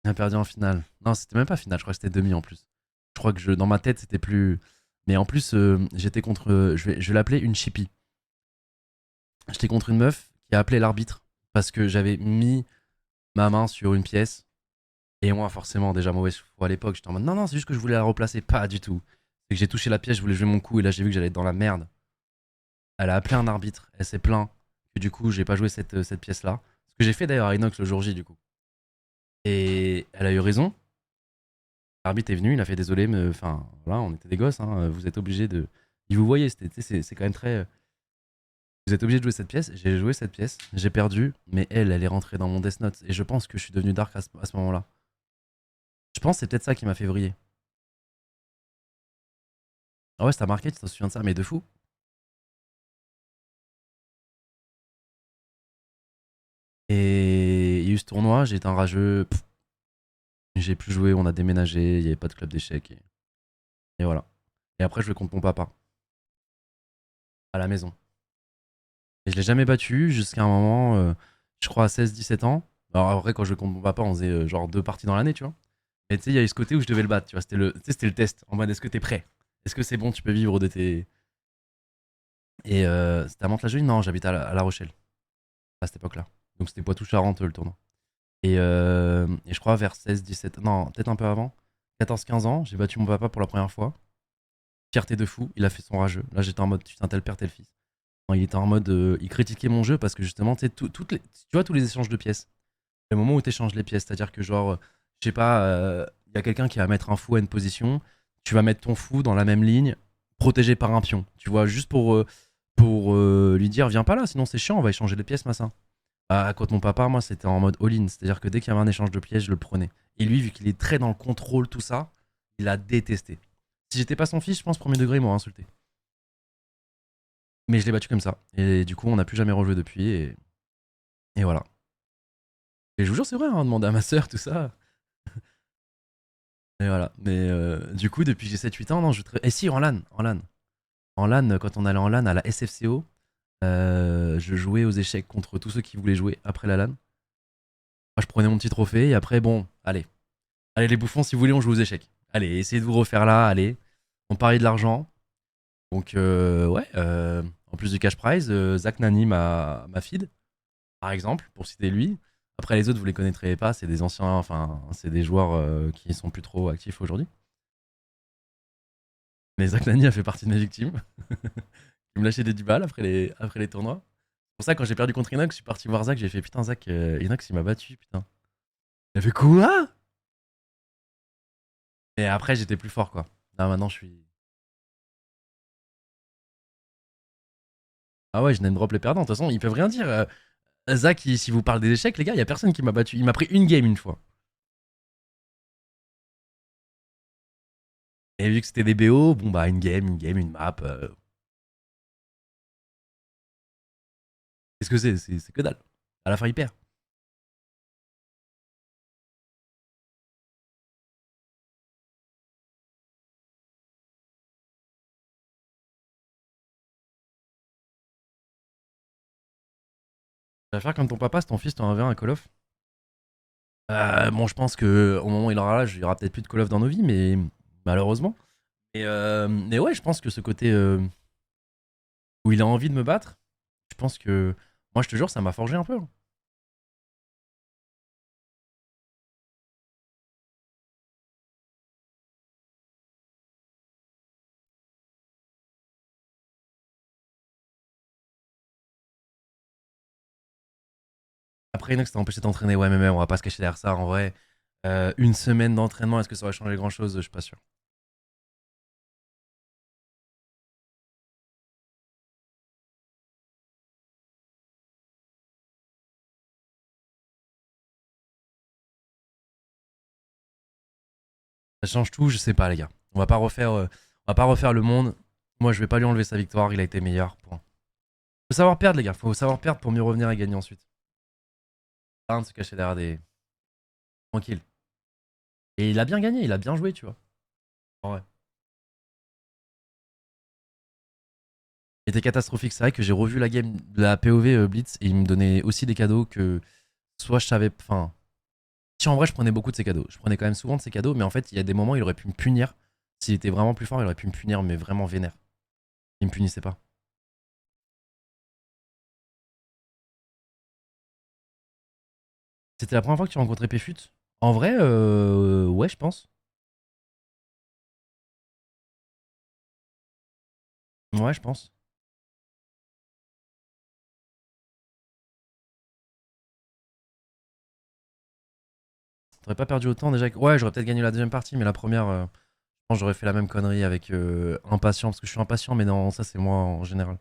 On a perdu en finale. Non, c'était même pas finale, je crois que c'était demi en plus. Je crois que dans ma tête, c'était plus. Mais en plus, j'étais contre. Je vais l'appeler une chippie. J'étais contre une meuf qui a appelé l'arbitre parce que j'avais mis ma main sur une pièce. Et moi, forcément, déjà mauvaise foi à l'époque, j'étais en mode non, non, c'est juste que je voulais la replacer. Pas du tout. C'est que j'ai touché la pièce, je voulais jouer mon coup et là, j'ai vu que j'allais être dans la merde. Elle a appelé un arbitre, elle s'est plaint que du coup, j'ai pas joué cette pièce-là. Ce que j'ai fait d'ailleurs à Inox le jour J, du coup. Et elle a eu raison. L'arbitre est venu, il a fait désolé, mais enfin, voilà, on était des gosses, hein, vous êtes obligés de. Il vous voyait, c'est quand même très. Vous êtes obligés de jouer cette pièce. J'ai joué cette pièce, j'ai perdu, mais elle est rentrée dans mon Death Note. Et je pense que je suis devenu dark à ce moment-là. Je pense que c'est peut-être ça qui m'a fait vriller. Ah ouais, ça t'a marqué, tu te souviens de ça, mais de fou. Et il y a eu ce tournoi, j'ai été un rageux. J'ai plus joué, on a déménagé, il n'y avait pas de club d'échecs. Et voilà. Et après, je jouais contre mon papa, à la maison. Et je l'ai jamais battu jusqu'à un moment, je crois à 16-17 ans. Alors après, quand je jouais contre mon papa, on faisait genre 2 parties dans l'année, tu vois. Et tu sais, il y a eu ce côté où je devais le battre, tu vois. C'était le test, en mode est-ce que t'es prêt? Est-ce que c'est bon, tu peux vivre de tes. Et c'était à Mantes-la-Jolie? Non, j'habitais à La Rochelle, à cette époque-là. Donc c'était Poitou-Charentes, le tournoi. Et je crois vers 16-17, non, peut-être un peu avant, 14-15 ans, j'ai battu mon papa pour la première fois. Fierté de fou, il a fait son rageux. Là, j'étais en mode, putain, tel père, tel fils. Non, il était en mode, il critiquait mon jeu parce que justement, tu sais, tu vois, tous les échanges de pièces. Le moment où tu échanges les pièces, c'est-à-dire que, genre, je sais pas, il y a quelqu'un qui va mettre un fou à une position, tu vas mettre ton fou dans la même ligne, protégé par un pion. Tu vois, juste pour lui dire, viens pas là, sinon c'est chiant, on va échanger les pièces, massin. Bah, quand mon papa, moi, c'était en mode all-in, c'est-à-dire que dès qu'il y avait un échange de pièces, je le prenais. Et lui, vu qu'il est très dans le contrôle, tout ça, il a détesté. Si j'étais pas son fils, je pense, premier degré, il m'aurait insulté. Mais je l'ai battu comme ça. Et du coup, on n'a plus jamais rejoué depuis. Et voilà. Et je vous jure, c'est vrai, hein, demander à ma soeur, tout ça. Et voilà. Mais du coup, depuis que j'ai 7-8 ans, non, je. Et si, en LAN. En LAN. En LAN, quand on allait en LAN à la SFCO, je jouais aux échecs contre tous ceux qui voulaient jouer après la LAN. Moi, je prenais mon petit trophée. Et après, bon, allez. Allez, les bouffons, si vous voulez, on joue aux échecs. Allez, essayez de vous refaire là. Allez. On parie de l'argent. Donc, ouais. En plus du cash prize, Zach Nani m'a feed, par exemple, pour citer lui. Après, les autres, vous les connaîtrez pas, c'est des anciens, enfin, c'est des joueurs qui sont plus trop actifs aujourd'hui. Mais Zach Nani a fait partie de mes victimes. Il me lâchait des 10 balles après les tournois. C'est pour ça, quand j'ai perdu contre Inox, je suis parti voir Zach, j'ai fait putain, Zach, Inox, il m'a battu, putain. Il a fait quoi? Et après, j'étais plus fort, quoi. Là, maintenant, je suis. Ah ouais, je name drop les perdants. De toute façon, ils peuvent rien dire. Zach, si vous parlez des échecs, les gars, il y a personne qui m'a battu. Il m'a pris une game une fois. Et vu que c'était des BO, bon bah une map. Qu'est-ce que c'est que dalle. À la fin, il perd. Tu vas faire comme ton papa, c'est ton fils, t'en avais un Call of. Bon, je pense que au moment où il aura l'âge, il y aura peut-être plus de Call of dans nos vies, mais malheureusement. Mais ouais, je pense que ce côté où il a envie de me battre, je pense que moi, je te jure, ça m'a forgé un peu, hein. Après, Inox t'a empêché d'entraîner, ouais, mais on va pas se cacher derrière ça. En vrai, une semaine d'entraînement, est-ce que ça aurait changé grand-chose? Je suis pas sûr. Ça change tout, je sais pas, les gars. On va pas refaire le monde. Moi, je vais pas lui enlever sa victoire. Il a été meilleur. Point. Faut savoir perdre, les gars. Faut savoir perdre pour mieux revenir et gagner ensuite. Pas de se cacher derrière des. Tranquille. Et il a bien gagné, il a bien joué, tu vois. En vrai. C'était catastrophique. C'est vrai que j'ai revu la game de la POV Blitz et il me donnait aussi des cadeaux que soit je savais. Enfin, si en vrai je prenais beaucoup de ses cadeaux. Je prenais quand même souvent de ses cadeaux, mais en fait, il y a des moments où il aurait pu me punir. S'il était vraiment plus fort, il aurait pu me punir, mais vraiment vénère. Il me punissait pas. C'était la première fois que tu rencontrais Péfut? En vrai, ouais, je pense. Ouais, je pense. T'aurais pas perdu autant déjà. Ouais, j'aurais peut-être gagné la deuxième partie, mais la première, je pense que j'aurais fait la même connerie avec impatient, parce que je suis impatient, mais non, ça c'est moi en général.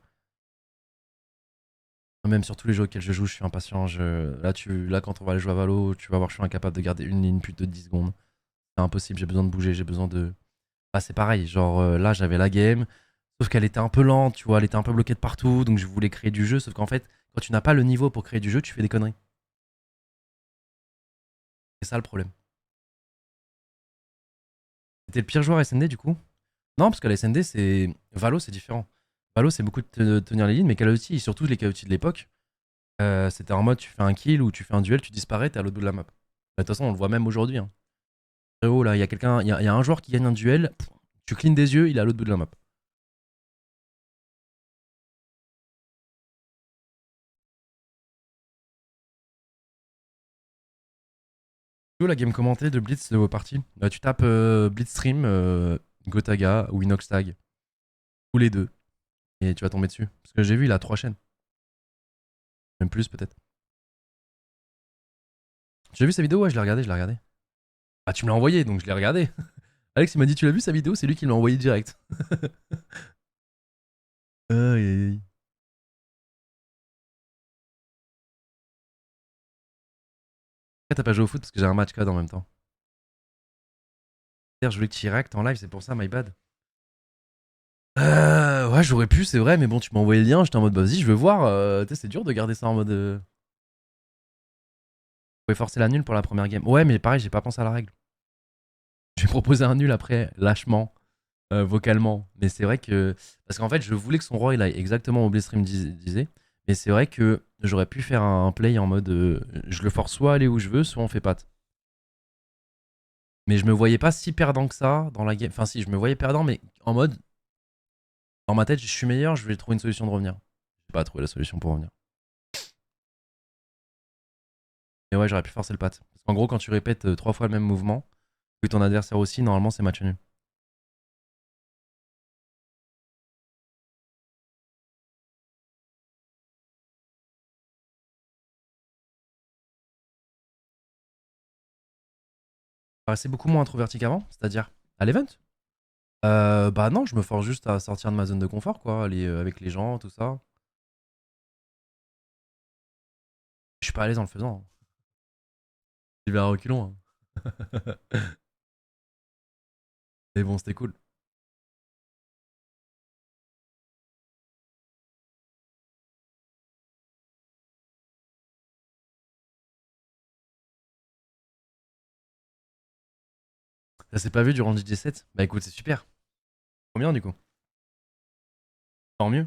Même sur tous les jeux auxquels je joue, je suis impatient. Là, quand on va aller jouer à Valo, tu vas voir, je suis incapable de garder une ligne plus de 10 secondes. C'est impossible, j'ai besoin de bouger, j'ai besoin de. Bah, c'est pareil, genre là j'avais la game, sauf qu'elle était un peu lente, tu vois, elle était un peu bloquée de partout, donc je voulais créer du jeu, sauf qu'en fait, quand tu n'as pas le niveau pour créer du jeu, tu fais des conneries. C'est ça le problème. C'était le pire joueur SND du coup? Non, parce que la SND, c'est. Valo, c'est différent. Valo, c'est beaucoup de tenir les lignes, mais Call of Duty, et surtout les Call of Duty de l'époque, c'était en mode tu fais un kill ou tu fais un duel, tu disparais, t'es à l'autre bout de la map. Bah, de toute façon, on le voit même aujourd'hui, hein. Frérot, là, il y a quelqu'un, il y a un joueur qui gagne un duel, tu clignes des yeux, il est à l'autre bout de la map. Tu vois la game commentée de Blitz de vos parties? Tu tapes Blitzstream, Gotaga ou Inoxtag, ou les deux, et tu vas tomber dessus. Parce que j'ai vu, il a 3 chaînes, même plus peut-être. Tu as vu sa vidéo? Ouais, je l'ai regardé, je l'ai regardé. Ah, tu me l'as envoyé, donc je l'ai regardé. Alex, il m'a dit, tu l'as vu sa vidéo? C'est lui qui me l'a envoyé direct. Aïe, aïe, aïe. Pourquoi t'as pas joué au foot? Parce que j'ai un match code en même temps. Hier, je voulais que tu react en live, c'est pour ça, my bad. Ouais, j'aurais pu, c'est vrai, mais bon, tu m'as envoyé le lien, j'étais en mode, bah vas-y, je veux voir. Tu sais, c'est dur de garder ça en mode. Vous pouvez forcer la nulle pour la première game. Ouais, mais pareil, j'ai pas pensé à la règle. J'ai proposé un nul après, lâchement, vocalement. Mais c'est vrai que. Parce qu'en fait, je voulais que son roi, il aille exactement au Blitzstream disait. Mais c'est vrai que j'aurais pu faire un play en mode. Je le force soit à aller où je veux, soit on fait patte. Mais je me voyais pas si perdant que ça dans la game. Enfin, si, je me voyais perdant, mais en mode. Dans ma tête, je suis meilleur, je vais trouver une solution de revenir. J'ai pas trouvé la solution pour revenir. Mais ouais, j'aurais pu forcer le pat. Parce qu'en gros, quand tu répètes 3 fois le même mouvement, que ton adversaire aussi, normalement, c'est match nul. C'est beaucoup moins introverti qu'avant, c'est-à-dire à l'event. Bah non, je me force juste à sortir de ma zone de confort, quoi, aller avec les gens, tout ça. Je suis pas à l'aise en le faisant, hein. J'y vais à reculons, hein. Mais bon, c'était cool. Ça s'est pas vu durant le DJ7? Bah écoute, c'est super. Combien du coup? Tant mieux.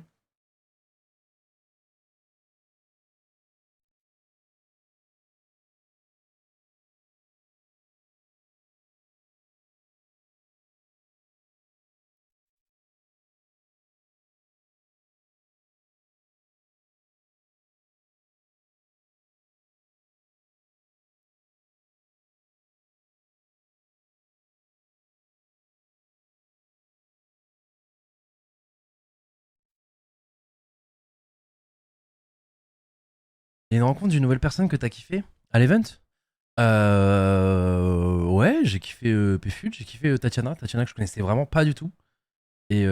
Il y a une rencontre d'une nouvelle personne que t'as kiffé à l'event? Ouais, j'ai kiffé Pfut, j'ai kiffé Tatiana. Tatiana que je connaissais vraiment pas du tout. Et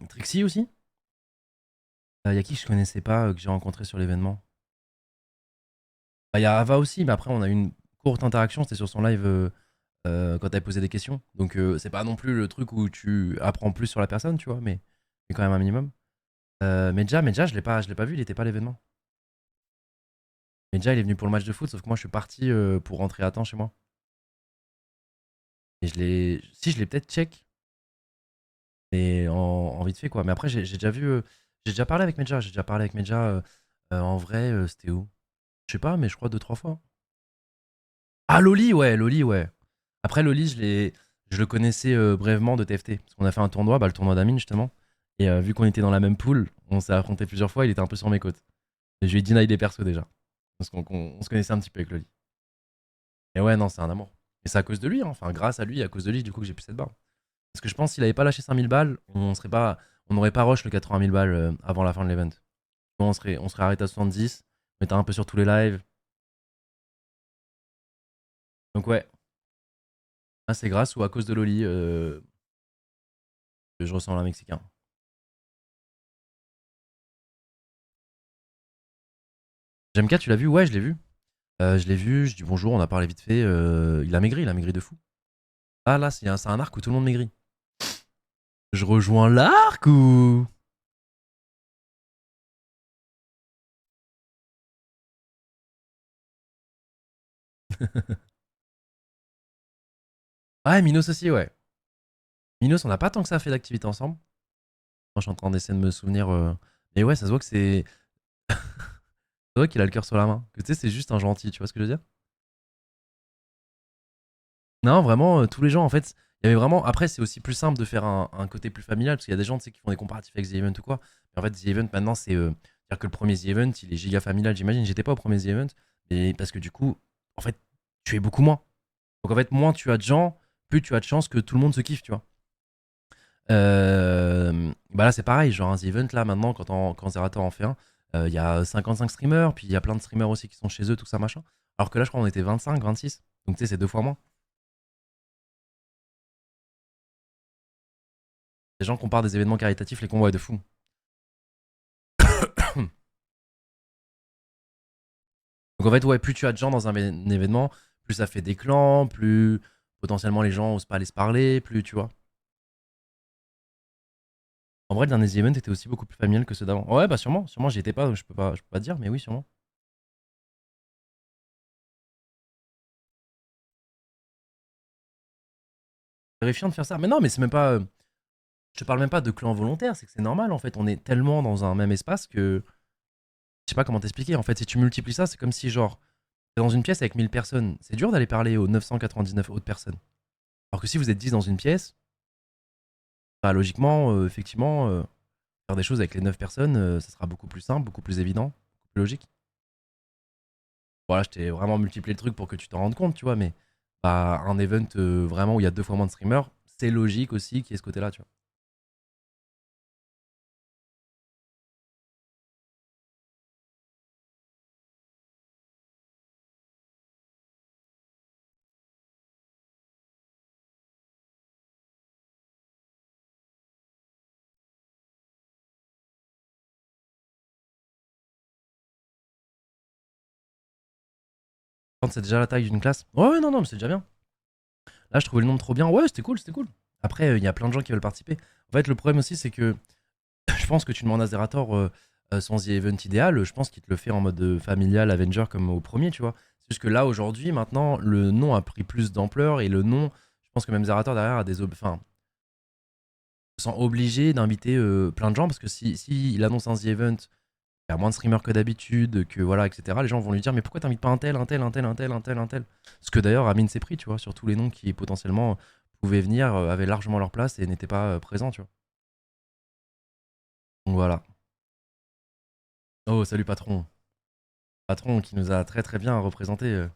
Trixie aussi. Il y a qui que je connaissais pas, que j'ai rencontré sur l'événement? Bah, il y a Ava aussi, mais après on a eu une courte interaction, c'était sur son live quand t'avais posé des questions. Donc c'est pas non plus le truc où tu apprends plus sur la personne, tu vois, mais quand même un minimum. Medja, je l'ai pas vu, il était pas à l'événement. Medja, il est venu pour le match de foot, sauf que moi je suis parti pour rentrer à temps chez moi. Et je l'ai. Si, je l'ai peut-être check, mais en vite fait quoi. Mais après, j'ai déjà vu. J'ai déjà parlé avec Medja, en vrai, c'était où? Je sais pas, mais je crois 2, 3 fois. Ah, Loli, ouais, Loli, ouais. Après, Loli, je le connaissais brièvement de TFT. Parce qu'on a fait un tournoi, bah, le tournoi d'Amine, justement. Et vu qu'on était dans la même pool, on s'est affronté plusieurs fois, il était un peu sur mes côtes. Et je lui ai deny des persos déjà. Parce qu'on se connaissait un petit peu avec Loli. Et ouais, non, c'est un amour. Et c'est à cause de lui, hein. Enfin, grâce à lui, à cause de lui, du coup, que j'ai pu cette barre. Parce que je pense qu'il avait pas lâché 5 000 balles, on n'aurait pas rush le 80 000 balles avant la fin de l'event. On serait arrêté à 70, on était un peu sur tous les lives. Donc ouais, ah, c'est grâce ou à cause de Loli que je ressemble à un Mexicain. JMK, tu l'as vu? Ouais, je l'ai vu. Je l'ai vu, je dis bonjour, on a parlé vite fait. Il a maigri de fou. Ah là, c'est un arc où tout le monde maigrit. Je rejoins l'arc ou... Ouais, Minos aussi, ouais. Minos, on n'a pas tant que ça fait d'activités ensemble. Moi, je suis en train d'essayer de me souvenir. Mais ouais, ça se voit que c'est. Ça se voit qu'il a le cœur sur la main. Que tu sais, c'est juste un gentil, tu vois ce que je veux dire? Non, vraiment, tous les gens, en fait, il y avait vraiment. Après, c'est aussi plus simple de faire un côté plus familial, parce qu'il y a des gens, tu sais, qui font des comparatifs avec The Event ou quoi. Mais en fait, The Event, maintenant, c'est. C'est-à-dire que le premier The Event, il est giga familial, j'imagine. J'étais pas au premier The Event, mais parce que du coup, en fait, tu es beaucoup moins. Donc en fait, moins tu as de gens, plus tu as de chances que tout le monde se kiffe, tu vois. Bah là, c'est pareil, genre un The Event, là, maintenant, quand Zerator en fait un, il y a 55 streamers, puis il y a plein de streamers aussi qui sont chez eux, tout ça, machin. Alors que là, je crois qu'on était 25, 26. Donc tu sais, c'est deux fois moins. Les gens comparent des événements caritatifs, les convois de fou. Donc en fait, ouais, plus tu as de gens dans un événement, plus ça fait des clans, plus potentiellement les gens osent pas aller se parler, plus tu vois. En vrai, le dernier The Event était aussi beaucoup plus familial que ceux d'avant. Ouais, bah sûrement, sûrement, j'y étais pas, donc je peux pas dire, mais oui, sûrement. C'est terrifiant de faire ça. Mais non, mais c'est même pas. Je te parle même pas de clan volontaire, c'est que c'est normal en fait. On est tellement dans un même espace que. Je sais pas comment t'expliquer. En fait, si tu multiplies ça, c'est comme si genre. T'es dans une pièce avec 1000 personnes. C'est dur d'aller parler aux 999 autres personnes. Alors que si vous êtes 10 dans une pièce, bah logiquement, effectivement, faire des choses avec les 9 personnes, ça sera beaucoup plus simple, beaucoup plus évident, beaucoup plus logique. Voilà, je t'ai vraiment multiplié le truc pour que tu t'en rendes compte, tu vois, mais bah, un event vraiment où il y a deux fois moins de streamers, c'est logique aussi qu'il y ait ce côté-là, tu vois. Quand c'est déjà la taille d'une classe. Ouais, ouais, non, non, mais c'est déjà bien. Là, je trouvais le nom trop bien. Ouais, c'était cool, c'était cool. Après, il y a plein de gens qui veulent participer. En fait, le problème aussi, c'est que je pense que tu demandes à Zerator son The Event idéal. Je pense qu'il te le fait en mode familial, Avenger, comme au premier, tu vois. C'est juste que là, aujourd'hui, maintenant, le nom a pris plus d'ampleur et le nom, je pense que même Zerator derrière a des. Enfin, se sent obligé d'inviter plein de gens parce que si il annonce un The Event, il y a moins de streamers que d'habitude, que voilà, etc. Les gens vont lui dire, mais pourquoi t'invites pas un tel, un tel, un tel, un tel, un tel, un tel. Ce que d'ailleurs Amine s'est pris, tu vois, sur tous les noms qui potentiellement pouvaient venir, avaient largement leur place et n'étaient pas présents, tu vois. Donc voilà. Oh, salut patron. Patron qui nous a très très bien représenté. Je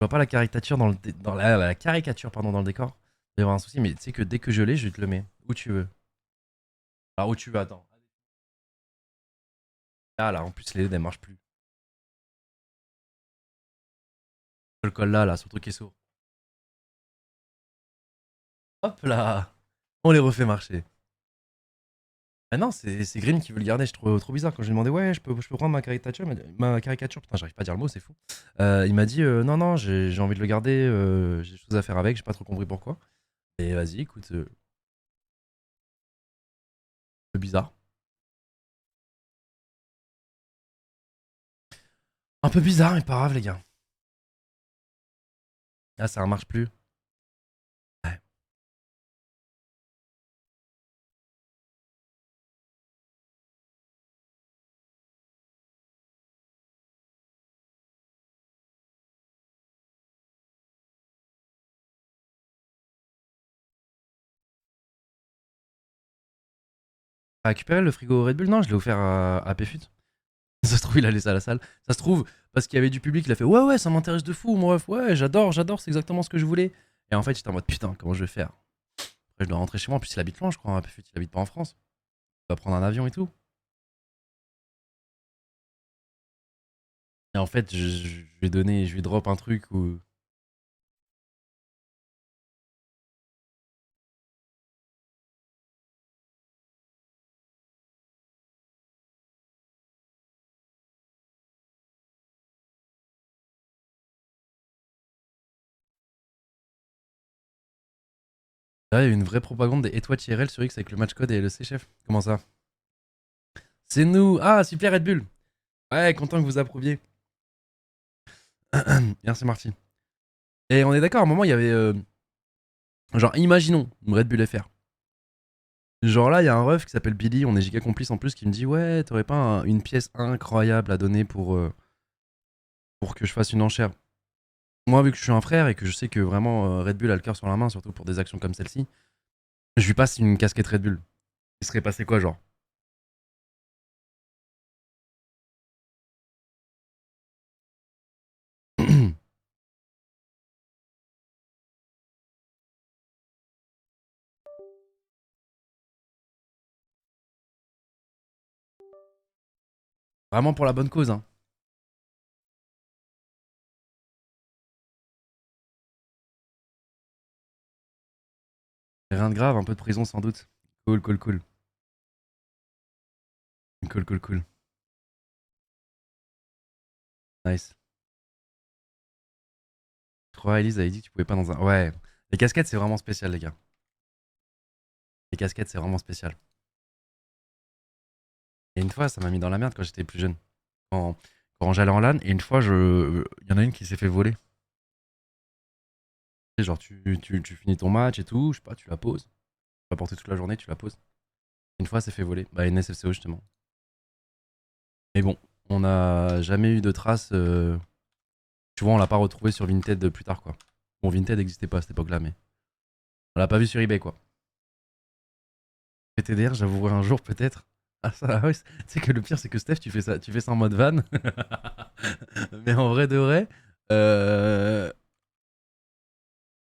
vois pas la caricature dans dans la caricature pardon dans le décor. Il va y avoir un souci, mais tu sais que dès que je l'ai, je te le mets. Où tu veux. Alors où tu veux, attends. Ah là, en plus les LED elles marchent plus. Je le colle là, sur le truc qui est sourd. Hop là. On les refait marcher. Ah non, c'est Green qui veut le garder. Je trouve trop bizarre quand je lui ai demandé, ouais, je peux prendre ma caricature. Ma caricature, putain, j'arrive pas à dire le mot, c'est fou. Il m'a dit, non, non, j'ai envie de le garder. J'ai des choses à faire avec. J'ai pas trop compris pourquoi. Et vas-y, écoute, un peu bizarre. Un peu bizarre, mais pas grave, les gars. Ah, ça marche plus. Ouais. T'as récupéré le frigo Red Bull? Non, je l'ai offert à Pfut. Ça se trouve, il a laissé à la salle. Ça se trouve, parce qu'il y avait du public, il a fait, ouais, ouais, ça m'intéresse de fou, moi, ouais, j'adore, j'adore, c'est exactement ce que je voulais. Et en fait, j'étais en mode, putain, comment je vais faire? Après, je dois rentrer chez moi. En plus, il habite loin, je crois, à Pfut, il habite pas en France. Il doit prendre un avion et tout. Et en fait, je lui ai donné, je lui drop un truc où Là, il y a eu une vraie propagande des Etwatch IRL sur X avec le match code et le C-Chef. Comment ça? C'est nous! Ah, super Red Bull! Ouais, content que vous approuviez. Merci Marty. Et on est d'accord, à un moment, il y avait. Genre, imaginons, Red Bull FR. Genre là, il y a un ref qui s'appelle Billy, on est giga complice en plus, qui me dit ouais, t'aurais pas une pièce incroyable à donner pour que je fasse une enchère. Moi, vu que je suis un frère et que je sais que vraiment Red Bull a le cœur sur la main, surtout pour des actions comme celle-ci, je lui passe une casquette Red Bull. Il serait passé quoi, genre? Vraiment pour la bonne cause, hein. Rien de grave, un peu de prison sans doute. Cool, cool, cool. Cool, cool, cool. Nice. Je crois Elise avait dit que tu pouvais pas dans un. Ouais. Les casquettes, c'est vraiment spécial, les gars. Les casquettes, c'est vraiment spécial. Et une fois, ça m'a mis dans la merde quand j'étais plus jeune. Quand, quand j'allais en LAN, et une fois, il y en a une qui s'est fait voler. Tu sais, genre, tu finis ton match et tout, je sais pas, tu la poses. Tu vas porter toute la journée, tu la poses. Une fois, elle s'est fait voler. Bah, une SFCO, justement. Mais bon, on n'a jamais eu de traces. Tu vois, on l'a pas retrouvé sur Vinted plus tard, quoi. Bon, Vinted n'existait pas à cette époque-là, mais on l'a pas vu sur eBay, quoi. PTDR, j'avouerai un jour, peut-être. Ah, ça, ouais, tu sais que le pire, c'est que Steph, tu fais ça en mode van. Mais en vrai de vrai, euh,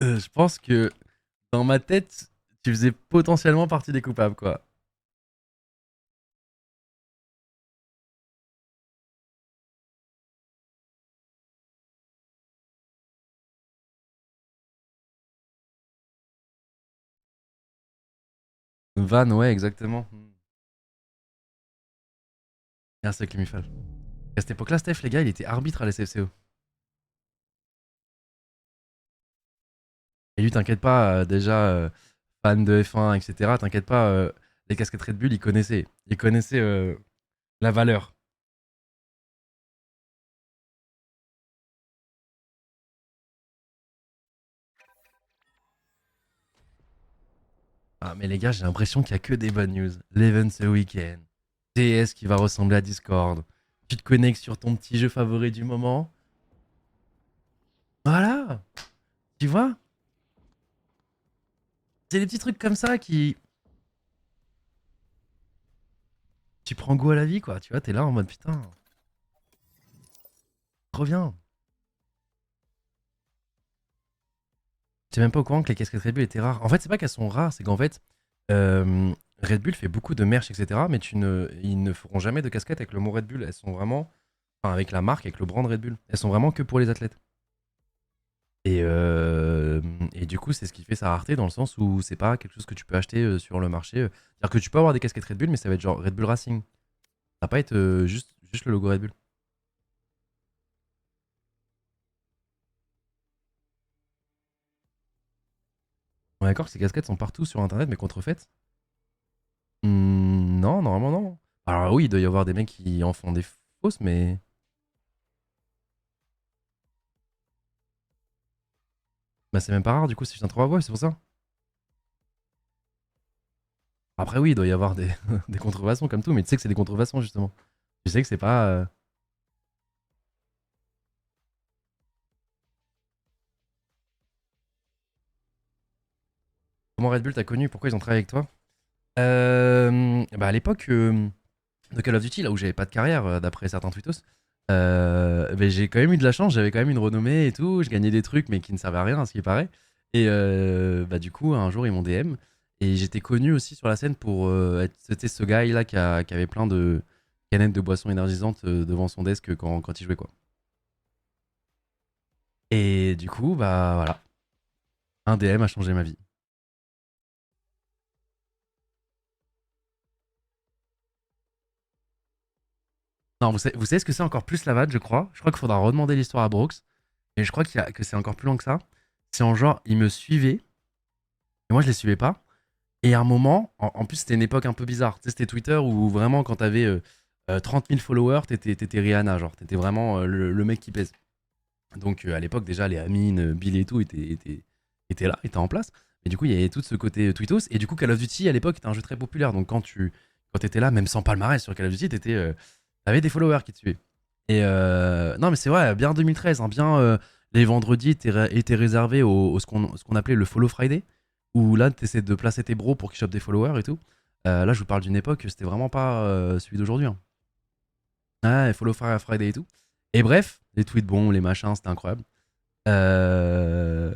je pense que dans ma tête, tu faisais potentiellement partie des coupables, quoi. Van, ouais, exactement. Merci avec les Mufal. À cette époque-là, Steph, les gars, il était arbitre à la SFCO. Et lui, t'inquiète pas, déjà, fan de F1, etc., t'inquiète pas, les casquettes Red Bull, il connaissait. Il connaissait la valeur. Ah, mais les gars, j'ai l'impression qu'il y a que des bonnes news. L'event ce week-end. TS qui va ressembler à Discord. Tu te connectes sur ton petit jeu favori du moment. Voilà, tu vois? C'est des petits trucs comme ça qui. Tu prends goût à la vie, quoi. Tu vois, t'es là en mode putain, trop bien. T'es même pas au courant que les casquettes Red Bull étaient rares. En fait, c'est pas qu'elles sont rares, c'est qu'en fait, Red Bull fait beaucoup de merch, etc. Mais ils ne feront jamais de casquettes avec le mot Red Bull. Elles sont vraiment. Enfin, avec la marque, avec le brand Red Bull. Elles sont vraiment que pour les athlètes. Et du coup, c'est ce qui fait sa rareté dans le sens où c'est pas quelque chose que tu peux acheter sur le marché. C'est-à-dire que tu peux avoir des casquettes Red Bull, mais ça va être genre Red Bull Racing. Ça va pas être juste le logo Red Bull. On est d'accord que ces casquettes sont partout sur internet, mais contrefaites. Non, normalement non. Alors oui, il doit y avoir des mecs qui en font des fausses, mais. Bah, c'est même pas rare du coup si je viens trop à voir, c'est pour ça. Après, oui, il doit y avoir des, des contrefaçons comme tout, mais tu sais que c'est des contrefaçons justement. Tu sais que c'est pas. Comment Red Bull t'a connu? Pourquoi ils ont travaillé avec toi? Bah à l'époque de Call of Duty, là où j'avais pas de carrière, d'après certains tweetos, bah, j'ai quand même eu de la chance, j'avais quand même une renommée et tout, je gagnais des trucs mais qui ne servaient à rien à ce qui paraît. Et bah du coup, un jour ils m'ont DM et j'étais connu aussi sur la scène pour être c'était ce gars là qui avait plein de canettes de boissons énergisantes devant son desk quand il jouait quoi. Et du coup, bah voilà, un DM a changé ma vie. Non, vous savez ce que c'est encore plus la vanne, je crois. Je crois qu'il faudra redemander l'histoire à Brooks. Mais je crois que c'est encore plus long que ça. C'est en genre, il me suivait. Et moi, je les suivais pas. Et à un moment, en plus, c'était une époque un peu bizarre. Tu sais, c'était Twitter où vraiment, quand t'avais 30 000 followers, t'étais Rihanna, genre. T'étais vraiment le mec qui pèse. Donc, à l'époque, déjà, les Amine, Billy et tout étaient là, étaient en place. Et du coup, il y avait tout ce côté Tweetos. Et du coup, Call of Duty, à l'époque, était un jeu très populaire. Donc, quand t'étais là, même sans palmarès sur Call of Duty, t'avais des followers qui te suivaient. Et non, mais c'est vrai, bien 2013, hein, bien les vendredis étaient réservés ce qu'on appelait le Follow Friday, où là, t'essaies de placer tes bros pour qu'ils chopent des followers et tout. Là, je vous parle d'une époque, c'était vraiment pas celui d'aujourd'hui, hein. Ouais, Follow Friday et tout. Et bref, les tweets bons, les machins, c'était incroyable. Euh...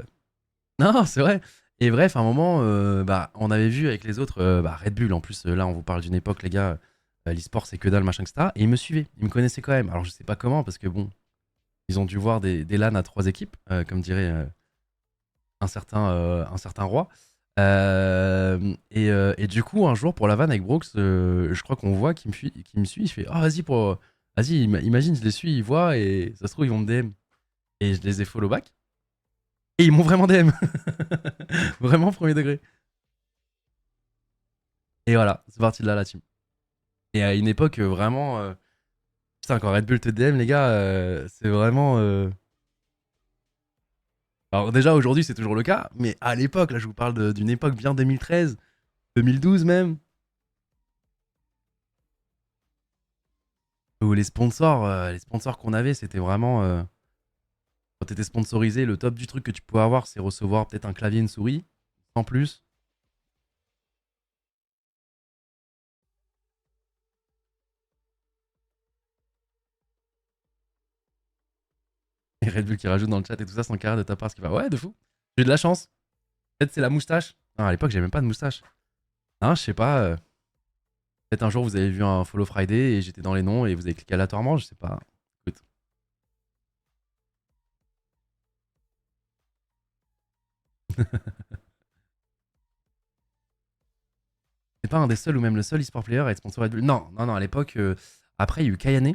Non, c'est vrai. Et bref, à un moment, bah, on avait vu avec les autres, bah, Red Bull, en plus, là, on vous parle d'une époque, les gars, l'e-sport, c'est que dalle, machin, etc. Et ils me suivaient, ils me connaissaient quand même. Alors, je sais pas comment, parce que bon, ils ont dû voir des LAN à 3 équipes, comme dirait un certain roi. Et du coup, un jour, pour la vanne avec Brooks, je crois qu'on voit qu'il me suit. Il fait oh, vas-y, imagine, je les suis, ils voient, et ça se trouve, ils vont me DM. Et je les ai follow back. Et ils m'ont vraiment DM. Vraiment, premier degré. Et voilà, c'est parti de là, la team. Et à une époque, vraiment. Putain, quand Red Bull te DM, les gars, c'est vraiment. Alors, déjà, aujourd'hui, c'est toujours le cas, mais à l'époque, là, je vous parle d'une époque bien 2013, 2012 même, où les sponsors qu'on avait, c'était vraiment. Quand t'étais sponsorisé, le top du truc que tu pouvais avoir, c'est recevoir peut-être un clavier et une souris, sans plus. Et Red Bull qui rajoute dans le chat et tout ça sans carrière de ta part, ce qui va. Ouais, de fou. J'ai eu de la chance. Peut-être c'est la moustache. Non, à l'époque, j'avais même pas de moustache. Non, je sais pas. Peut-être un jour, vous avez vu un Follow Friday et j'étais dans les noms et vous avez cliqué aléatoirement, je sais pas. Écoute. C'est pas un des seuls ou même le seul e-sport player à être sponsor Red Bull. Non, non, non, à l'époque, après, il y a eu Kayane,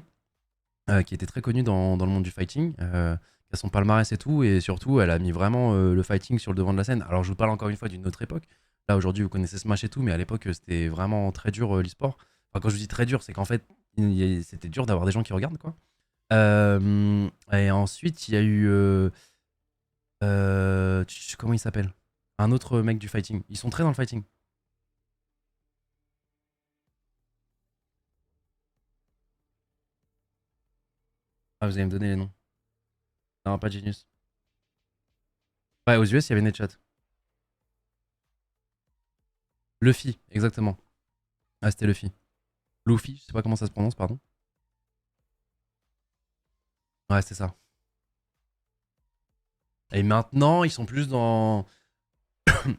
qui était très connue dans le monde du fighting, qui a son palmarès et tout, et surtout, elle a mis vraiment le fighting sur le devant de la scène. Alors, je vous parle encore une fois d'une autre époque. Là, aujourd'hui, vous connaissez Smash et tout, mais à l'époque, c'était vraiment très dur l'e-sport. Enfin, quand je dis très dur, c'est qu'en fait, c'était dur d'avoir des gens qui regardent, quoi. Et ensuite, il y a eu. Comment il s'appelle? Un autre mec du fighting. Ils sont très dans le fighting. Ah, vous allez me donner les noms. Non, pas Genius. Ouais, aux US, il y avait Netchat. Luffy, exactement. Ah, c'était Luffy. Luffy, je sais pas comment ça se prononce, pardon. Ouais, c'est ça. Et maintenant, ils sont plus dans.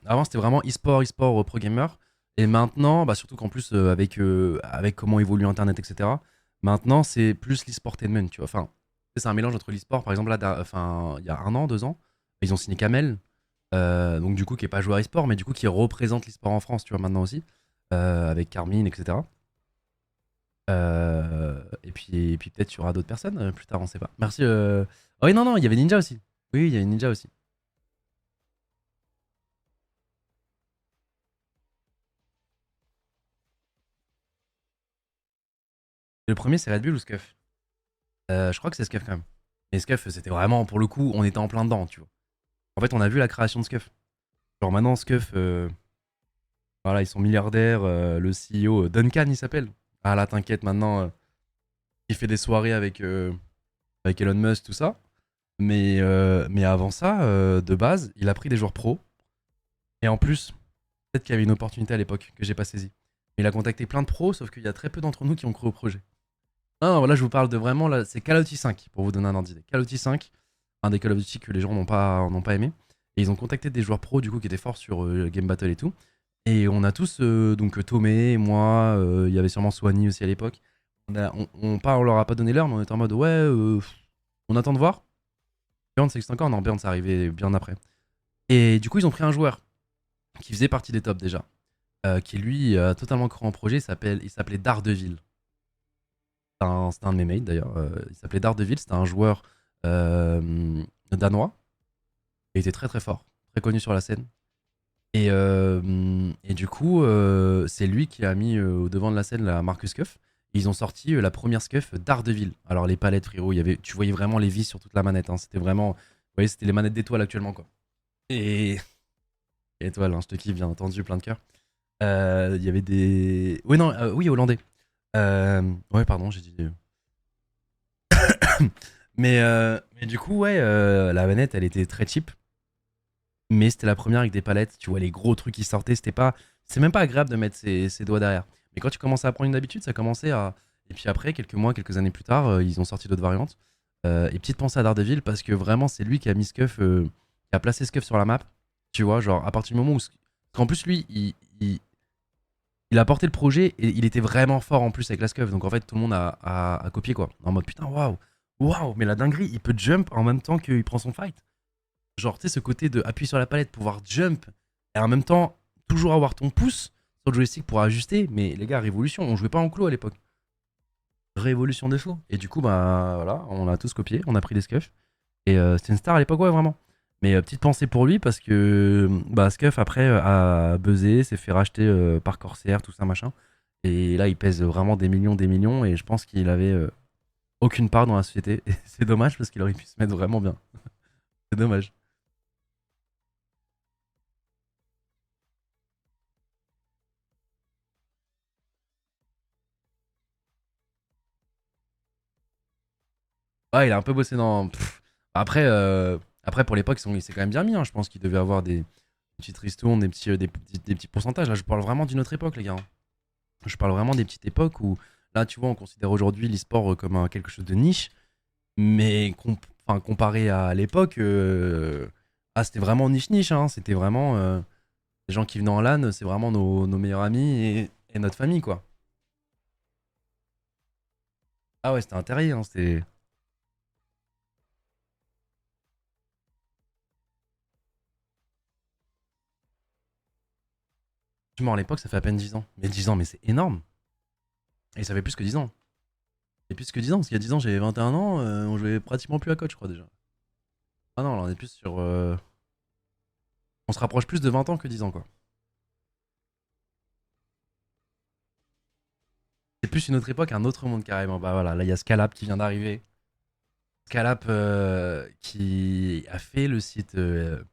Avant, c'était vraiment e-sport, e-sport, pro gamer. Et maintenant, bah, surtout qu'en plus, avec comment évolue Internet, etc., maintenant, c'est plus l'e-sportainment, tu vois. Enfin, c'est un mélange entre l'e-sport, par exemple, là, enfin, il y a 1 an, 2 ans, ils ont signé Kamel, donc du coup, qui est pas joueur e-sport, mais du coup, qui représente l'e-sport en France, tu vois, maintenant aussi, avec Carmine, etc. Et puis peut-être il y aura d'autres personnes plus tard, on sait pas. Merci. Oh oui, non, non, il y avait Ninja aussi. Oui, il y avait Ninja aussi. Le premier, c'est Red Bull ou Scuff? Je crois que c'est Scuff quand même. Mais Scuff, c'était vraiment, pour le coup, on était en plein dedans, tu vois. En fait, on a vu la création de Scuff. Genre maintenant, Scuff, voilà, ils sont milliardaires. Le CEO, Duncan, il s'appelle. Ah là, t'inquiète, maintenant, il fait des soirées avec Elon Musk, tout ça. Mais avant ça, de base, il a pris des joueurs pros. Et en plus, peut-être qu'il y avait une opportunité à l'époque que j'ai pas saisie. Mais il a contacté plein de pros, sauf qu'il y a très peu d'entre nous qui ont cru au projet. Ah non, là je vous parle de vraiment, là, c'est Call of Duty 5, pour vous donner un ordre d'idée. Call of Duty 5, un des Call of Duty que les gens n'ont pas aimé. Et ils ont contacté des joueurs pros du coup qui étaient forts sur Game Battle et tout. Et on a tous, donc Tomé, moi, il y avait sûrement Swanny aussi à l'époque. On leur a pas donné l'heure, mais on était en mode ouais, on attend de voir. Burn, c'est encore, non, Burn, ça arrivait bien après. Et du coup, ils ont pris un joueur qui faisait partie des tops déjà, qui lui a totalement cru en projet. Il s'appelait Daredevil. C'était un de mes mates d'ailleurs. Il s'appelait Daredevil. C'était un joueur danois. Il était très très fort, très connu sur la scène. Et du coup, c'est lui qui a mis au devant de la scène la marque Scuf. Et ils ont sorti la première Scuf d'Ardeville. Alors les palettes, frérot, tu voyais vraiment les vis sur toute la manette, hein. C'était vraiment, vous voyez, c'était les manettes d'étoiles actuellement, quoi. Et étoiles, hein, je te kiffe, bien entendu, plein de cœur. Il y avait des, oui non, oui hollandais. Ouais, pardon, j'ai dit. Mais du coup, ouais, la manette, elle était très cheap. Mais c'était la première avec des palettes. Tu vois, les gros trucs qui sortaient, c'était pas. C'est même pas agréable de mettre ses doigts derrière. Mais quand tu commençais à prendre une habitude, ça commençait à. Et puis après, quelques mois, quelques années plus tard, ils ont sorti d'autres variantes. Et petite pensée à Daredevil, parce que vraiment, c'est lui qui a mis Scuff, qui a placé Scuff sur la map. Tu vois, genre, à partir du moment où. Parce qu'en plus, lui, il a porté le projet et il était vraiment fort en plus avec la Scuff. Donc en fait, tout le monde a copié, quoi. En mode putain, waouh, waouh, mais la dinguerie, il peut jump en même temps qu'il prend son fight. Genre, tu sais, ce côté de appuyer sur la palette, pouvoir jump, et en même temps, toujours avoir ton pouce sur le joystick pour ajuster. Mais les gars, révolution, on jouait pas en clos à l'époque. Révolution de fou. Et du coup, bah voilà, on a tous copié, on a pris des scuffs. Et c'était une star à l'époque, ouais, vraiment. Mais petite pensée pour lui, parce que bah, Scuff, après, a buzzé, s'est fait racheter par Corsair, tout ça, machin. Et là, il pèse vraiment des millions, et je pense qu'il avait aucune part dans la société. Et c'est dommage, parce qu'il aurait pu se mettre vraiment bien. C'est dommage. Ouais, il a un peu bossé dans. Après, après, pour l'époque, il s'est quand même bien mis, hein. Je pense qu'il devait avoir des petites ristournes, des petits pourcentages. Là, je parle vraiment d'une autre époque, les gars. Je parle vraiment des petites époques où, là, tu vois, on considère aujourd'hui l'e-sport comme quelque chose de niche. Mais enfin, comparé à l'époque, ah, c'était vraiment niche-niche, hein. C'était vraiment les gens qui venaient en LAN, c'est vraiment nos meilleurs amis et notre famille, quoi. Ah ouais, c'était un terrier, hein. C'était. Tu à l'époque, ça fait à peine 10 ans. Mais 10 ans, mais c'est énorme. Et ça fait plus que 10 ans. Et plus que 10 ans, parce qu'il y a 10 ans, j'avais 21 ans, on jouait pratiquement plus à coach, je crois déjà. Ah non, là, on est plus sur. On se rapproche plus de 20 ans que 10 ans, quoi. C'est plus une autre époque, un autre monde carrément. Bah voilà, là, il y a Scalap qui vient d'arriver. Scalap qui a fait le site League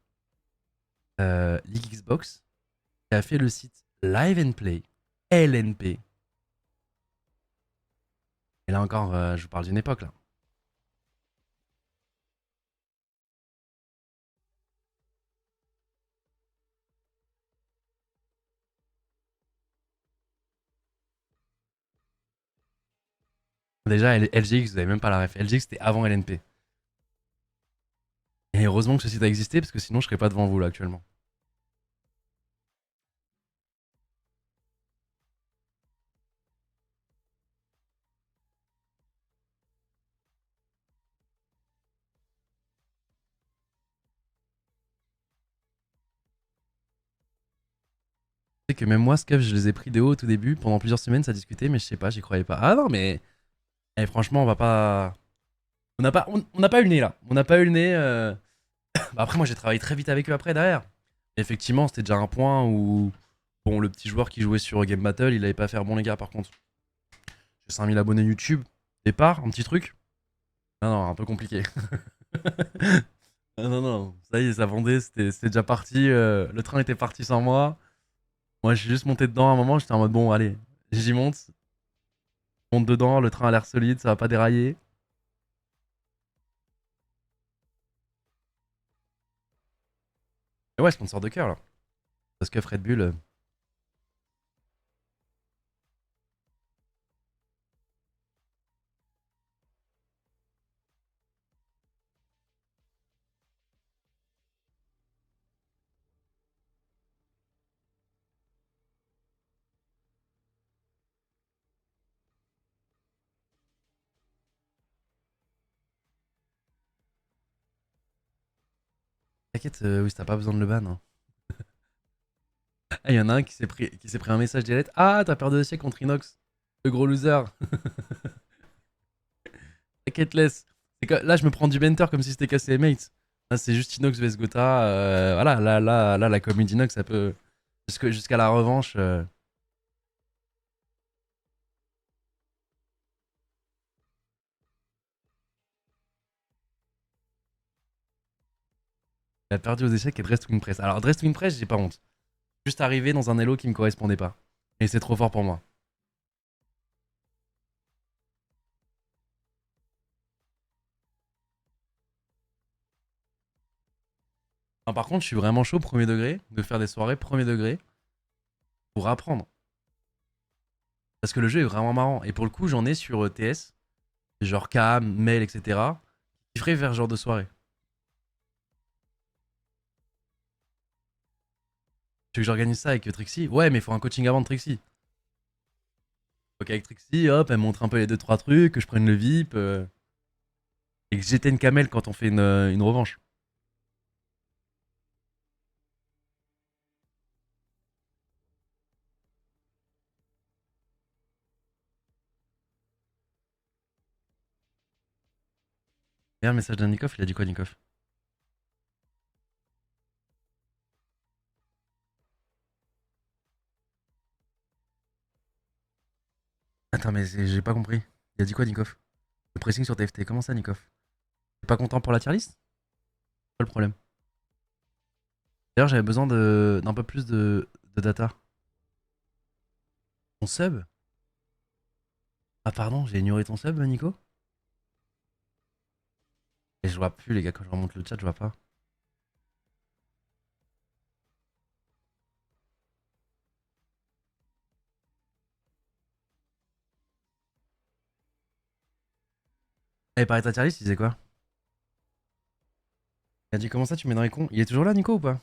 Xbox, qui a fait le site Live and Play, LNP. Et là encore, je vous parle d'une époque, là. Déjà, LGX, vous avez même pas la ref. LGX, c'était avant LNP. Et heureusement que ce site a existé, parce que sinon, je serais pas devant vous, là, actuellement. C'est que même moi, Scaf, je les ai pris de haut au tout début. Pendant plusieurs semaines, ça discutait, mais je sais pas, j'y croyais pas. Ah non, mais franchement, on va pas. On n'a pas eu le nez là. On n'a pas eu le nez. Bah, après, moi, j'ai travaillé très vite avec eux après derrière. Effectivement, c'était déjà un point où. Bon, le petit joueur qui jouait sur Game Battle, il avait pas fait bon, les gars, par contre. J'ai 5000 abonnés YouTube. Départ, un petit truc. Non, non, un peu compliqué. Non, non, non. Ça y est, ça vendait, c'était déjà parti. Le train était parti sans moi. Moi, je suis juste monté dedans à un moment, j'étais en mode bon, allez, j'y monte. Monte dedans, le train a l'air solide, ça va pas dérailler. Et ouais, sponsor de cœur là. Parce que Red Bull. T'inquiète, oui, t'as pas besoin de le ban, hein. Ah, il y en a un qui s'est pris un message direct. Ah, t'as perdu dossier contre Inox. Le gros loser. T'inquiète, laisse. Là, je me prends du banter comme si c'était cassé les mates. Là, c'est juste Inox vs Gotha. Voilà, là, la commune d'Inox, ça peut. Jusqu'à la revanche. Il a perdu aux échecs et Dress to Impress. Alors, Dress to Impress, j'ai pas honte. Juste arrivé dans un elo qui me correspondait pas. Et c'est trop fort pour moi. Non, par contre, je suis vraiment chaud, premier degré, de faire des soirées premier degré pour apprendre. Parce que le jeu est vraiment marrant. Et pour le coup, j'en ai sur TS, genre Cam, Mail, etc. qui ferait faire ce genre de soirée. Tu veux que j'organise ça avec Trixie? Ouais, mais il faut un coaching avant de Trixie. Faut qu'avec Trixie, hop, elle montre un peu les deux trois trucs, que je prenne le VIP, et que j'éteigne Kamel quand on fait une revanche. Et un message d'un Nikoff, il a dit quoi, Nikoff? Attends, mais j'ai pas compris. Il a dit quoi, Nikoff? Le pressing sur TFT, comment ça, Nikoff? T'es pas content pour la tier list? C'est pas le problème. D'ailleurs, j'avais besoin d'un peu plus de data. Ton sub? Ah, pardon, j'ai ignoré ton sub, Nico? Et je vois plus, les gars, quand je remonte le chat, je vois pas. Eh, pareil, ta tier list, il disait quoi? Il a dit comment ça, tu mets dans les cons? Il est toujours là, Nico, ou pas?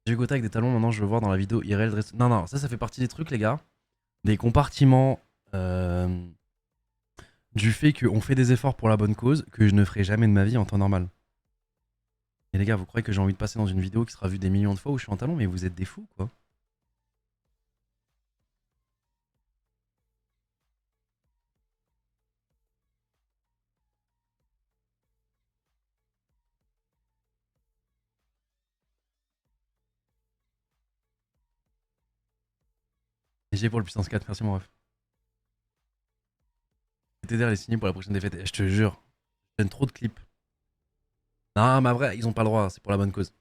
J'ai eu Gotha avec des talons, maintenant je veux voir dans la vidéo IRL dress. Non, non, ça fait partie des trucs, les gars. Des compartiments du fait qu'on fait des efforts pour la bonne cause que je ne ferai jamais de ma vie en temps normal. Et les gars, vous croyez que j'ai envie de passer dans une vidéo qui sera vue des millions de fois où je suis en talons? Mais vous êtes des fous, quoi. Et j'ai pour le puissance 4, merci mon ref. TDR est signé pour la prochaine défaite. Et je te jure, je donne trop de clips. Non, mais vrai, ils ont pas le droit, c'est pour la bonne cause.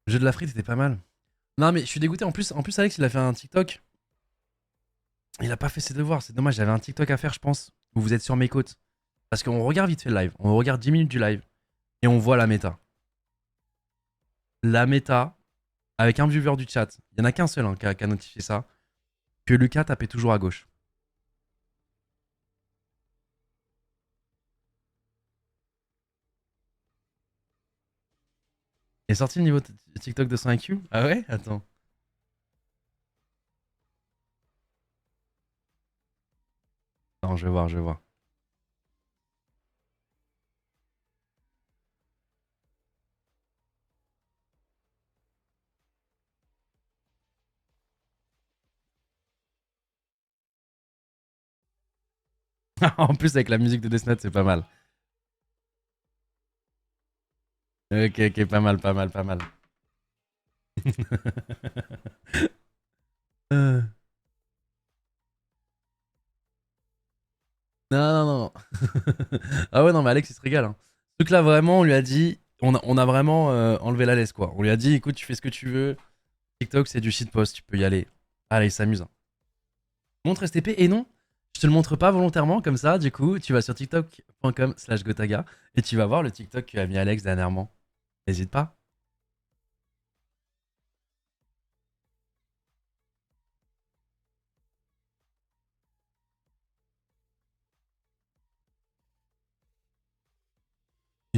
Le jeu de la frite était pas mal. Non, mais je suis dégoûté. En plus, Alex, il a fait un TikTok. Il a pas fait ses devoirs. C'est dommage. J'avais un TikTok à faire, je pense, où vous êtes sur mes côtes. Parce qu'on regarde vite fait le live. On regarde 10 minutes du live. Et on voit la méta. La méta, avec un viewer du chat. Il y en a qu'un seul qui a notifié ça. Que Lucas tapait toujours à gauche. Il est sorti le niveau TikTok de son IQ? Ah ouais? Attends. Non, je vais voir, je vais voir. En plus, avec la musique de Death Note, c'est pas mal. Ok, ok, pas mal, pas mal, pas mal. Euh, Non, non, non. Ah ouais, non, mais Alex, il se régale, hein. Ce truc-là, vraiment, on lui a dit. On a vraiment enlevé la laisse, quoi. On lui a dit, écoute, tu fais ce que tu veux. TikTok, c'est du shitpost, tu peux y aller. Allez, il s'amuse, hein. Montre STP, et non, je te le montre pas volontairement, comme ça, du coup, tu vas sur tiktok.com/gotaga et tu vas voir le TikTok qu'a mis Alex dernièrement. N'hésite pas.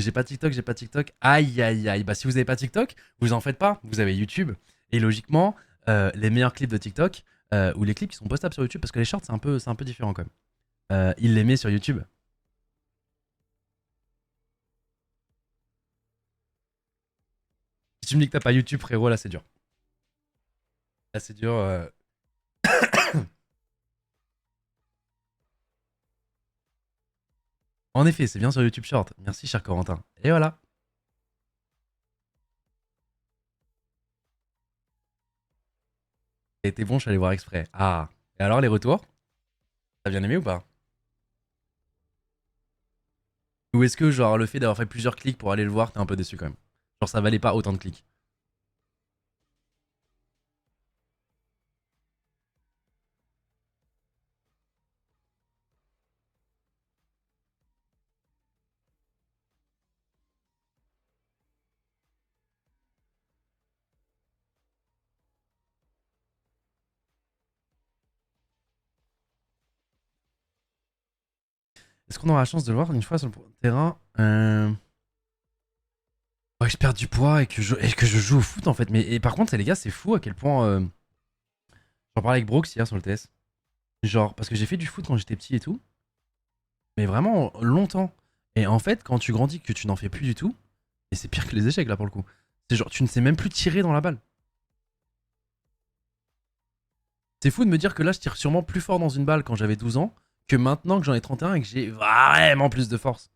J'ai pas TikTok, j'ai pas TikTok. Aïe, aïe, aïe. Bah, si vous avez pas TikTok, vous en faites pas. Vous avez YouTube. Et logiquement, les meilleurs clips de TikTok, ou les clips qui sont postables sur YouTube, parce que les shorts, c'est un peu différent quand même. Il les met sur YouTube. Si tu me dis que t'as pas YouTube, frérot, là, c'est dur. Là, c'est dur. En effet, c'est bien sur YouTube Short. Merci, cher Corentin. Et voilà. T'as été bon, je suis allé voir exprès. Ah. Et alors, les retours? T'as bien aimé ou pas? Ou est-ce que, genre, le fait d'avoir fait plusieurs clics pour aller le voir, t'es un peu déçu quand même? Genre, ça valait pas autant de clics. Est-ce qu'on aura la chance de le voir une fois sur le terrain? Ouais, je perds du poids et que je joue au foot en fait. Mais et par contre, les gars, c'est fou à quel point. J'en parlais avec Brooks hier sur le TS. Genre, parce que j'ai fait du foot quand j'étais petit et tout. Mais vraiment longtemps. Et en fait, quand tu grandis, que tu n'en fais plus du tout, et c'est pire que les échecs là pour le coup. C'est genre, tu ne sais même plus tirer dans la balle. C'est fou de me dire que là, je tire sûrement plus fort dans une balle quand j'avais 12 ans que maintenant que j'en ai 31 et que j'ai vraiment plus de force.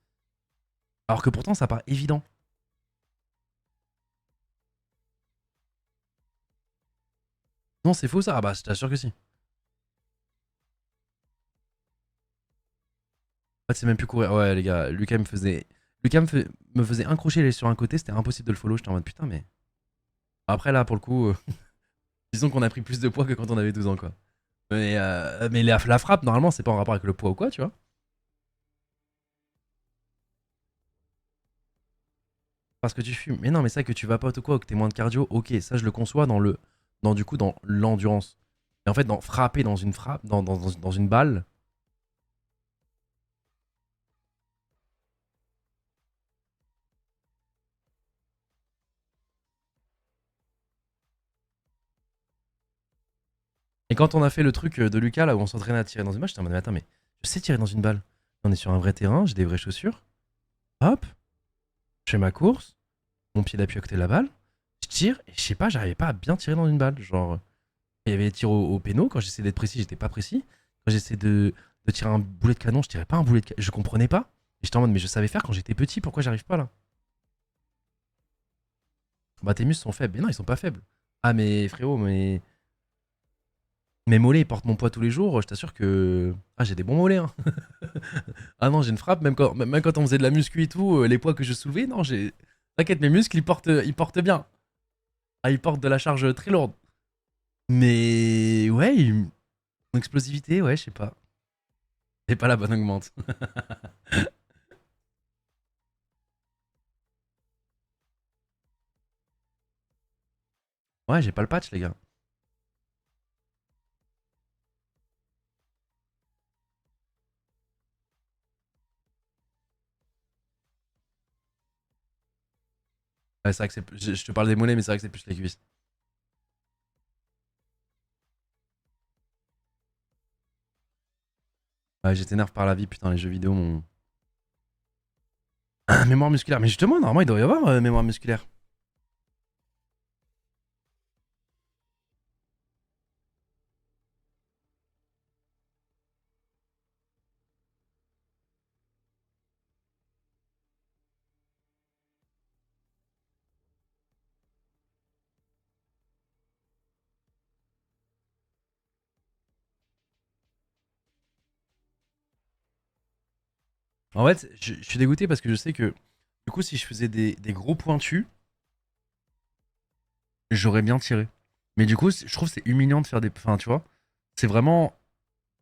Alors que pourtant, ça paraît évident. Non, c'est faux ça. Ah bah, je t'assure que si. En fait, c'est même plus courir. Ouais, les gars, Lucas me faisait. Me faisait un crochet sur un côté, c'était impossible de le follow. J'étais en mode putain, mais. Après, là, pour le coup, disons qu'on a pris plus de poids que quand on avait 12 ans, quoi. Mais la frappe, normalement, c'est pas en rapport avec le poids ou quoi, tu vois. Parce que tu fumes. Mais non, mais ça, que tu vapotes ou quoi, ou que t'es moins de cardio, ok, ça, je le conçois du coup, dans l'endurance. Et en fait, dans frapper dans une frappe, dans une balle. Et quand on a fait le truc de Lucas, là, où on s'entraînait à tirer dans une balle, j'étais en mode, mais attends, mais je sais tirer dans une balle. On est sur un vrai terrain, j'ai des vraies chaussures. Hop, je fais ma course, mon pied d'appui à côté de la balle, je tire, et je sais pas, j'arrivais pas à bien tirer dans une balle. Genre, il y avait les tirs au péno, quand j'essayais d'être précis, j'étais pas précis. Quand j'essayais de tirer un boulet de canon, je tirais pas un boulet de canon. Je comprenais pas. Et j'étais en mode, mais je savais faire quand j'étais petit, pourquoi j'arrive pas là? Bah, tes muscles sont faibles. Mais non, ils sont pas faibles. Ah, mais frérot, mes mollets, ils portent mon poids tous les jours. Je t'assure que. Ah, j'ai des bons mollets, hein. Ah non, j'ai une frappe, même quand on faisait de la muscu et tout, les poids que je soulevais, non, j'ai. T'inquiète, mes muscles, ils portent bien. Ah, ils portent de la charge très lourde. Mais ouais, mon explosivité, ouais, je sais pas. C'est pas la bonne augmente. Ouais, j'ai pas le patch, les gars. Ouais, c'est vrai que je te parle des mollets, mais c'est vrai que c'est plus les cuisses. Ouais, j'étais nerf par la vie, putain, les jeux vidéo, mon. Mémoire musculaire. Mais justement, normalement, il doit y avoir mémoire musculaire. En fait, je suis dégoûté parce que je sais que, du coup, si je faisais des gros pointus, j'aurais bien tiré. Mais du coup, je trouve que c'est humiliant de faire des. Enfin, tu vois, c'est vraiment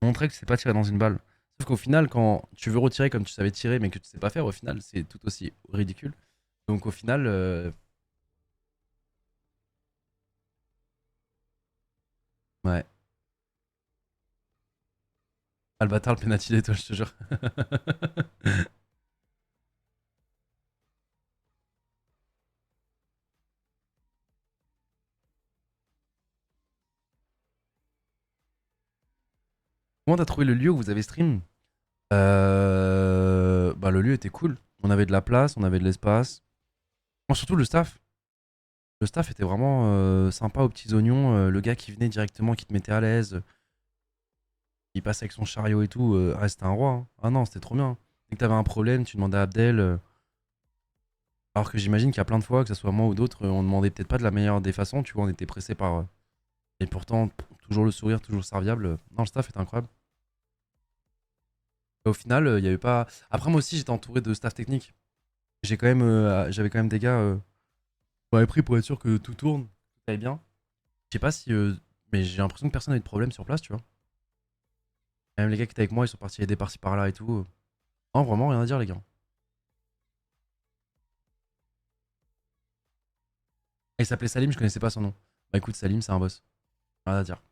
montrer que c'est pas tirer dans une balle. Sauf qu'au final, quand tu veux retirer comme tu savais tirer, mais que tu sais pas faire, au final, c'est tout aussi ridicule. Donc, au final, ouais. Albatar, le penalty toi, je te jure. Comment t'as trouvé le lieu où vous avez stream? Bah, le lieu était cool. On avait de la place, on avait de l'espace. Moi, surtout le staff. Le staff était vraiment sympa aux petits oignons. Le gars qui venait directement, qui te mettait à l'aise. Il passait avec son chariot et tout. Ah, c'était un roi, hein. Ah non, c'était trop bien. Dès que t'avais un problème, tu demandais à Abdel. Alors que j'imagine qu'il y a plein de fois, que ce soit moi ou d'autres, on demandait peut-être pas de la meilleure des façons. Tu vois, on était pressé par. Et pourtant, toujours le sourire, toujours serviable. Non, le staff était incroyable. Et au final, il y avait pas. Après, moi aussi, j'étais entouré de staff technique. J'avais quand même des gars qui m'avaient pris pour être sûr que tout tourne, tout allait bien. Je sais pas si. Mais j'ai l'impression que personne n'a eu de problème sur place, tu vois. Même les gars qui étaient avec moi, ils sont partis aider par-ci par-là et tout. Non, vraiment, rien à dire, les gars. Et il s'appelait Salim, je connaissais pas son nom. Bah écoute, Salim, c'est un boss. Rien à dire.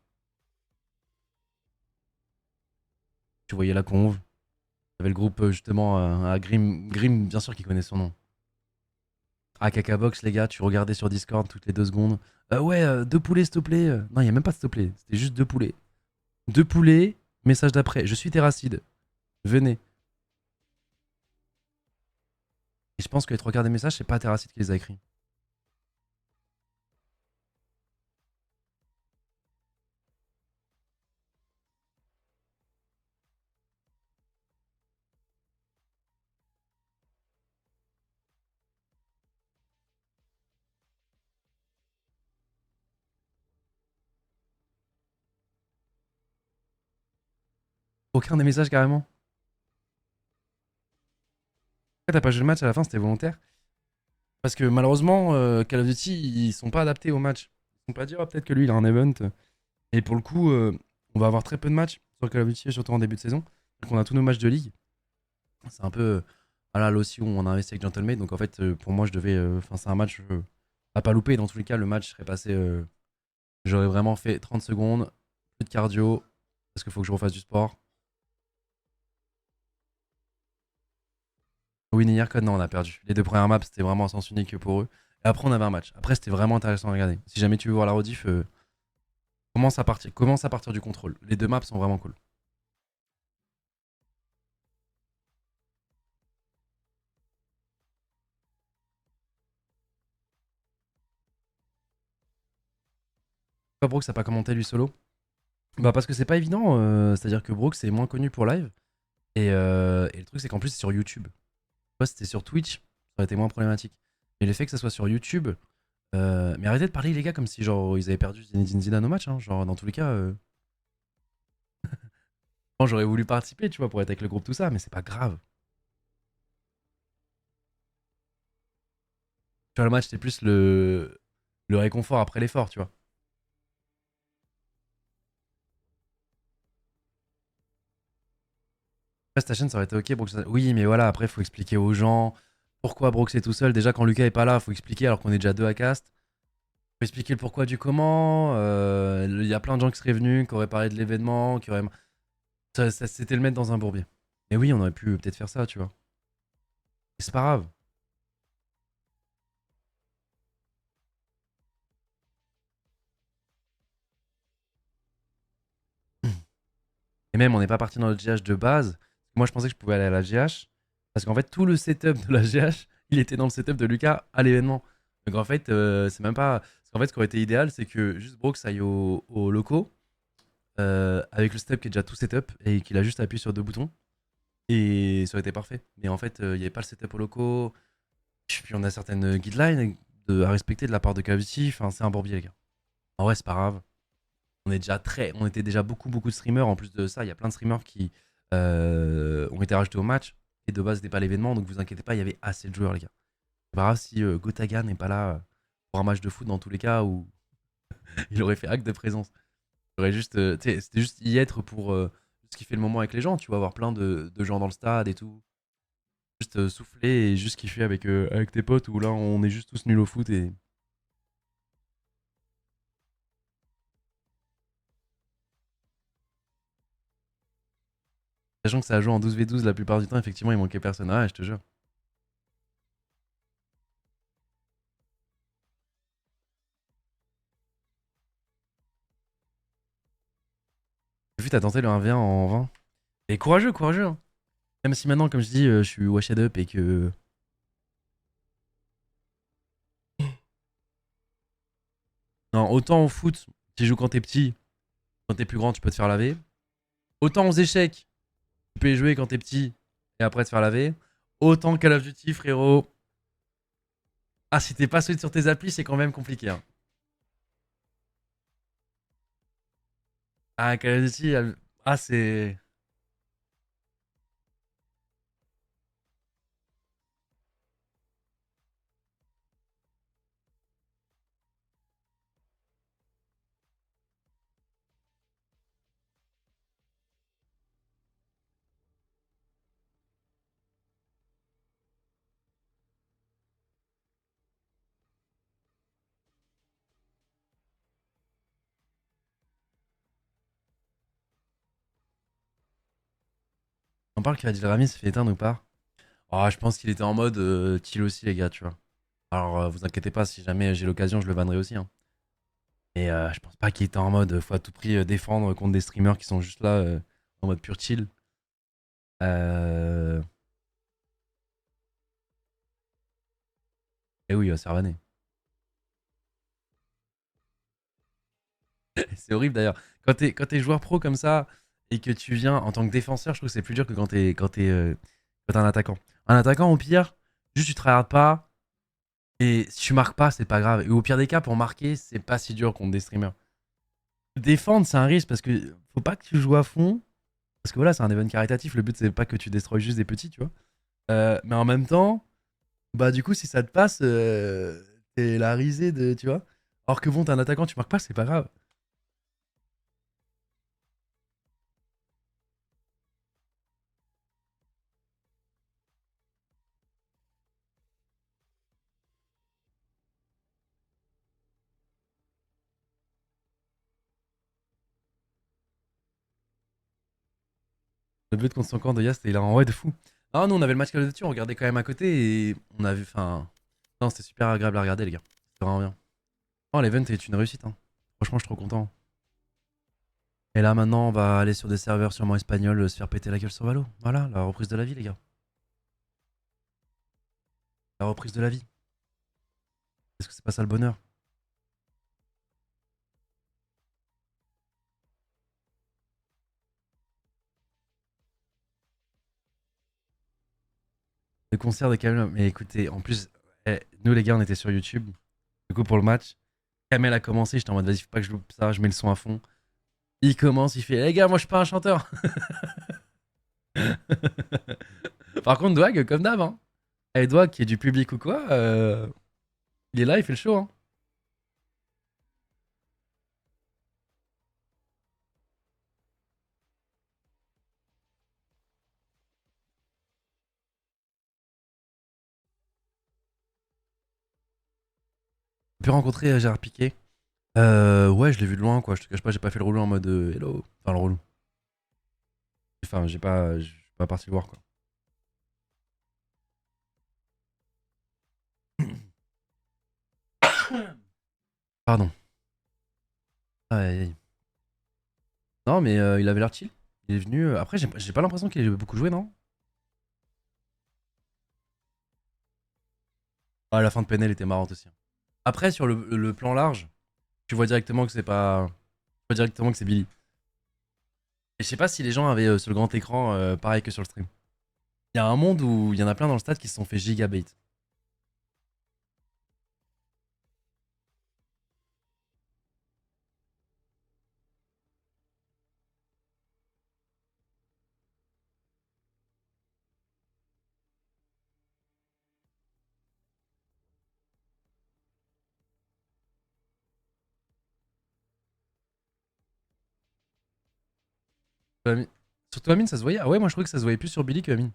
Tu voyais la conve. Il y avait le groupe, justement, à Grim. Grim, bien sûr qu'il connaît son nom. Ah, Box, les gars, tu regardais sur Discord toutes les 2 secondes. Ouais, 2 poulets, s'il te plaît. Non, il y a même pas de s'il te plaît. C'était juste 2 poulets. 2 poulets, message d'après. Je suis Terracide. Venez. Et je pense que les 3 quarts des messages, c'est pas Terracide qui les a écrits. Aucun des messages, carrément. Pourquoi t'as pas joué le match à la fin, c'était volontaire? Parce que malheureusement, Call of Duty, ils sont pas adaptés au match. Ils sont pas dire, ah, peut-être que lui, il a un event. Et pour le coup, on va avoir très peu de matchs sur Call of Duty, surtout en début de saison. Donc on a tous nos matchs de ligue. C'est un peu, voilà, là aussi où on a investi avec Gentlemate. Donc en fait, pour moi, je devais. Enfin, c'est un match à pas louper. Dans tous les cas, le match serait passé. J'aurais vraiment fait 30 secondes, plus de cardio, parce qu'il faut que je refasse du sport. Winnie Yarkon, non, on a perdu. Les 2 premières maps, c'était vraiment un sens unique pour eux. Et après, on avait un match. Après, c'était vraiment intéressant à regarder. Si jamais tu veux voir la rediff, commence à partir du contrôle. Les 2 maps sont vraiment cool. Pourquoi Brooks a pas commenté lui solo? Bah parce que c'est pas évident, c'est-à-dire que Brooks est moins connu pour live. Et le truc c'est qu'en plus c'est sur YouTube. Moi c'était sur Twitch, ça aurait été moins problématique. Mais le fait que ça soit sur YouTube, mais arrêtez de parler les gars comme si genre ils avaient perdu Zinedine Zidane au match, hein. Genre dans tous les cas, bon, j'aurais voulu participer, tu vois, pour être avec le groupe tout ça, mais c'est pas grave. Tu vois le match c'était plus le réconfort après l'effort, tu vois. Après, ta chaîne ça aurait été ok, Brooks. Oui, mais voilà, après faut expliquer aux gens pourquoi Brooks est tout seul. Déjà quand Lucas est pas là, faut expliquer alors qu'on est déjà 2 à cast. Faut expliquer le pourquoi du comment. Il y a plein de gens qui seraient venus, qui auraient parlé de l'événement, qui auraient. C'était le mettre dans un bourbier. Mais oui, on aurait pu peut-être faire ça, tu vois. Et c'est pas grave. Et même, on n'est pas parti dans le GH de base. Moi, je pensais que je pouvais aller à la GH. Parce qu'en fait, tout le setup de la GH, il était dans le setup de Lucas à l'événement. Donc en fait, c'est même pas. Parce qu'en fait, ce qui aurait été idéal, c'est que juste Brooks aille aux locaux avec le setup qui est déjà tout setup et qu'il a juste appuyé sur 2 boutons. Et ça aurait été parfait. Mais en fait, il n'y avait pas le setup aux locaux. Puis on a certaines guidelines à respecter de la part de Cavity. Enfin, c'est un bourbier, les gars. En vrai, c'est pas grave. On était déjà beaucoup de streamers. En plus de ça, il y a plein de streamers qui ont été rajoutés au match. Et de base, c'était pas l'événement. Donc vous inquiétez pas, il y avait assez de joueurs, les gars. C'est pas grave si Gotaga n'est pas là pour un match de foot dans tous les cas où il aurait fait acte de présence. Il aurait juste, c'était juste y être pour juste kiffer le moment avec les gens. Tu vas avoir plein de gens dans le stade et tout. Juste souffler et juste kiffer avec tes potes où là on est juste tous nuls au foot et sachant que ça a joué en 12v12 la plupart du temps, effectivement il manquait personne. Ah, je te jure. Tifu, t'as tenté le 1v1 en 20. Et courageux, courageux. Hein. Même si maintenant, comme je dis, je suis washed up et que. Non, autant au foot, tu joues quand t'es petit, quand t'es plus grand, tu peux te faire laver. Autant aux échecs, tu peux y jouer quand t'es petit et après te faire laver. Autant Call of Duty, frérot. Ah, si t'es pas solide sur tes applis, c'est quand même compliqué. Hein. Ah, Call of Duty, ah, c'est. On parle qu'Adil Rami se fait éteindre ou pas? Ah, je pense qu'il était en mode chill aussi, les gars, tu vois. Alors, vous inquiétez pas, si jamais j'ai l'occasion, je le vannerai aussi. Hein. Et je pense pas qu'il était en mode faut à tout prix défendre contre des streamers qui sont juste là en mode pur chill. Euh... Et oui, il va se faire vanner. C'est horrible d'ailleurs. Quand t'es joueur pro comme ça et que tu viens en tant que défenseur, je trouve que c'est plus dur que quand t'es un attaquant. Un attaquant, au pire, juste tu te regardes pas et si tu marques pas, c'est pas grave. Et au pire des cas, pour marquer, c'est pas si dur contre des streamers. Défendre, c'est un risque parce que faut pas que tu joues à fond. Parce que voilà, c'est un event caritatif. Le but, c'est pas que tu destroys juste des petits, tu vois. Mais en même temps, bah du coup, si ça te passe, t'es la risée de, tu vois. Alors que bon, t'es un attaquant, tu marques pas, c'est pas grave. Le but contre son camp de Yast, il a en ouais de fou. Ah, nous, on avait le match Call of Duty, on regardait quand même à côté et on a vu, enfin, non, c'était super agréable à regarder, les gars. C'était vraiment bien. Oh, l'event est une réussite, hein. Franchement, je suis trop content. Et là, maintenant, on va aller sur des serveurs sûrement espagnols, se faire péter la gueule sur Valo. Voilà, la reprise de la vie, les gars. La reprise de la vie. Est-ce que c'est pas ça le bonheur? Le concert de Kamel, mais écoutez, en plus, nous, les gars, on était sur YouTube. Du coup, pour le match, Kamel a commencé, j'étais en mode, vas-y, faut pas que je loupe ça, je mets le son à fond. Il commence, il fait, les gars, moi, je suis pas un chanteur. Par contre, Dwag, comme d'hab, hein. Et Dwag, qui est du public ou quoi, il est là, il fait le show, hein. On peut rencontrer Gérard Piquet. Ouais, je l'ai vu de loin, quoi. Je te cache pas, j'ai pas fait le relou en mode hello. Enfin, le relou. Enfin, je suis pas parti le voir, quoi. Pardon. Aïe, aïe, aïe. Non, mais il avait l'air chill. Il est venu. Après, j'ai pas l'impression qu'il ait beaucoup joué, non? Ah, la fin de PNL était marrante aussi. Après, sur le plan large, tu vois directement que c'est pas. Tu vois directement que c'est Billy. Et je sais pas si les gens avaient sur le grand écran pareil que sur le stream. Il y a un monde où il y en a plein dans le stade qui se sont fait gigabait. Surtout Amine, ça se voyait. Ah ouais, moi je trouvais que ça se voyait plus sur Billy que Amine.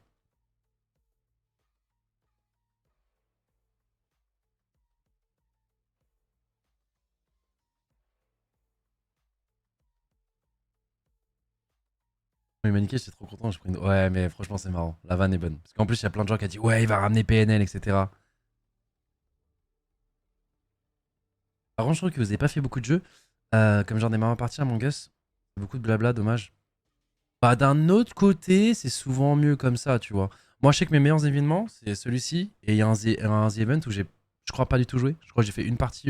Oui, Maniquet, j'étais trop content. Ouais, mais franchement, c'est marrant. La vanne est bonne. Parce qu'en plus, il y a plein de gens qui ont dit ouais, il va ramener PNL, etc. Par contre, je trouve que vous avez pas fait beaucoup de jeux. Comme j'en ai marre à partir, mon Gus. Beaucoup de blabla, dommage. Bah, d'un autre côté, c'est souvent mieux comme ça, tu vois. Moi, je sais que mes meilleurs événements, c'est celui-ci. Et il y a un The Event où j'ai, je crois, pas du tout joué. Je crois que j'ai fait une partie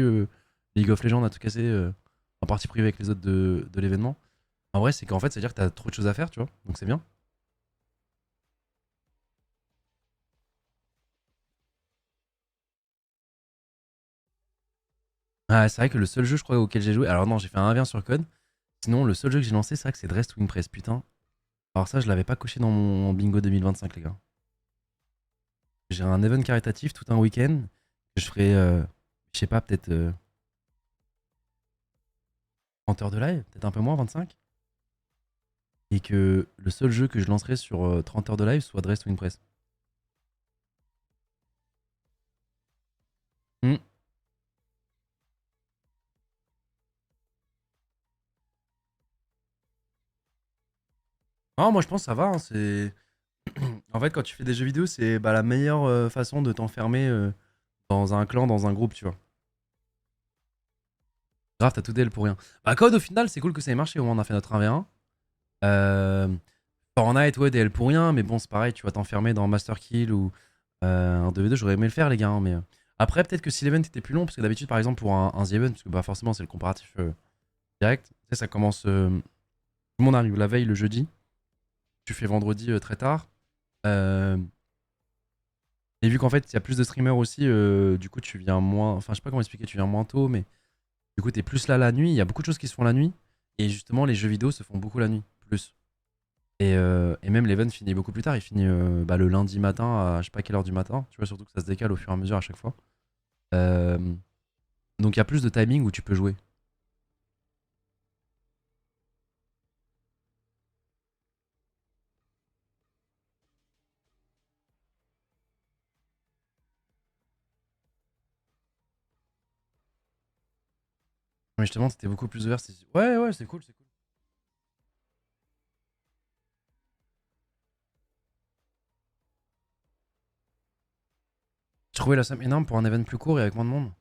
League of Legends à tout casser en partie privée avec les autres de l'événement. En vrai, c'est qu'en fait, c'est-à-dire que t'as trop de choses à faire, tu vois. Donc c'est bien. Ah, c'est vrai que le seul jeu, je crois, auquel j'ai joué. Alors non, j'ai fait un 1v1 sur code. Sinon, le seul jeu que j'ai lancé, c'est vrai que c'est Dress to Impress, putain. Alors ça, je l'avais pas coché dans mon bingo 2025, les gars. J'ai un event caritatif tout un week-end. Je ferai, je sais pas, peut-être 30 heures de live, peut-être un peu moins, 25. Et que le seul jeu que je lancerai sur 30 heures de live soit Dress to Impress. Hmm. Non, moi je pense que ça va, hein, c'est... En fait, quand tu fais des jeux vidéo, c'est bah, la meilleure façon de t'enfermer dans un clan, dans un groupe, tu vois. Grave, t'as tout DL pour rien. Bah, Code, au final, c'est cool que ça ait marché. Au moins, on a fait notre 1v1. Euh, Fortnite, ouais, DL pour rien, mais bon, c'est pareil, tu vas t'enfermer dans Master Kill ou un 2v2. J'aurais aimé le faire, les gars, hein, mais. Après, peut-être que si l'event était plus long, parce que d'habitude, par exemple, pour un The Event, parce que bah, forcément, c'est le comparatif direct, tu sais, ça commence. Tout le monde arrive la veille, le jeudi. Tu fais vendredi très tard. Euh, et vu qu'en fait, il y a plus de streamers aussi, du coup, tu viens moins. Enfin, je sais pas comment expliquer, tu viens moins tôt, mais du coup, t'es plus là la nuit. Il y a beaucoup de choses qui se font la nuit. Et justement, les jeux vidéo se font beaucoup la nuit, plus. Et même l'event finit beaucoup plus tard. Il finit bah, le lundi matin à je sais pas quelle heure du matin. Tu vois, surtout que ça se décale au fur et à mesure à chaque fois. Euh, donc il y a plus de timing où tu peux jouer. Mais justement, c'était beaucoup plus ouvert. Ouais, ouais, c'est cool, c'est cool. Tu trouvais la somme énorme pour un event plus court et avec moins de monde?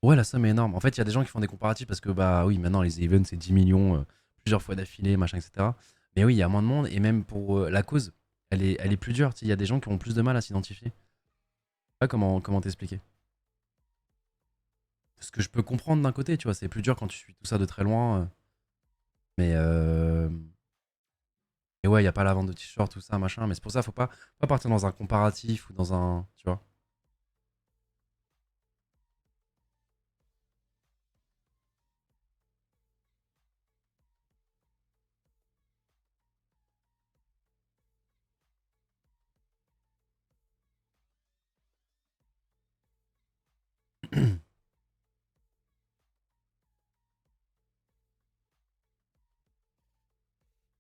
Ouais, la somme est énorme. En fait, il y a des gens qui font des comparatifs parce que, bah oui, maintenant les events c'est 10 millions plusieurs fois d'affilée, machin, etc. Mais oui, il y a moins de monde et même pour la cause, elle est plus dure. Tu sais, il y a des gens qui ont plus de mal à s'identifier. Je sais pas comment t'expliquer. Ce que je peux comprendre d'un côté, tu vois, c'est plus dur quand tu suis tout ça de très loin. Mais et ouais, il y a pas la vente de t-shirts, tout ça, machin. Mais c'est pour ça, faut pas partir dans un comparatif ou dans un. Tu vois.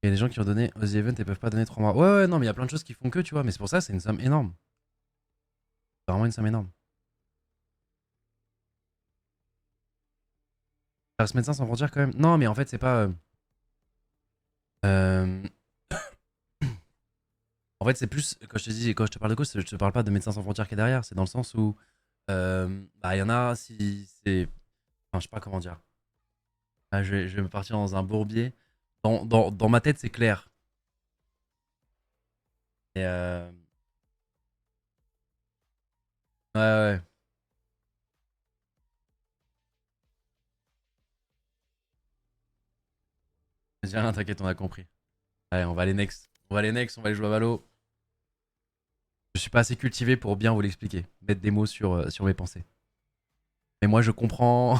Il y a des gens qui ont donné aux events et peuvent pas donner 3 mois. Ouais, ouais, non, mais il y a plein de choses qui font que, tu vois. Mais c'est pour ça, c'est une somme énorme. C'est vraiment une somme énorme. Alors, ce médecin sans frontières, quand même. Non, mais en fait, c'est pas. Euh, En fait, c'est plus. Quand je te dis, quand je te parle de cause, je te parle pas de médecins sans frontières qui est derrière. C'est dans le sens où. Bah, il y en a, si c'est. Enfin, je sais pas comment dire. Ah, je vais me partir dans un bourbier. Dans ma tête, c'est clair. Et ouais, ouais. Dis rien, t'inquiète, on a compris. Allez, on va aller next. On va aller next, on va aller jouer à Valo. Je suis pas assez cultivé pour bien vous l'expliquer. Mettre des mots sur mes pensées. Mais moi, je comprends.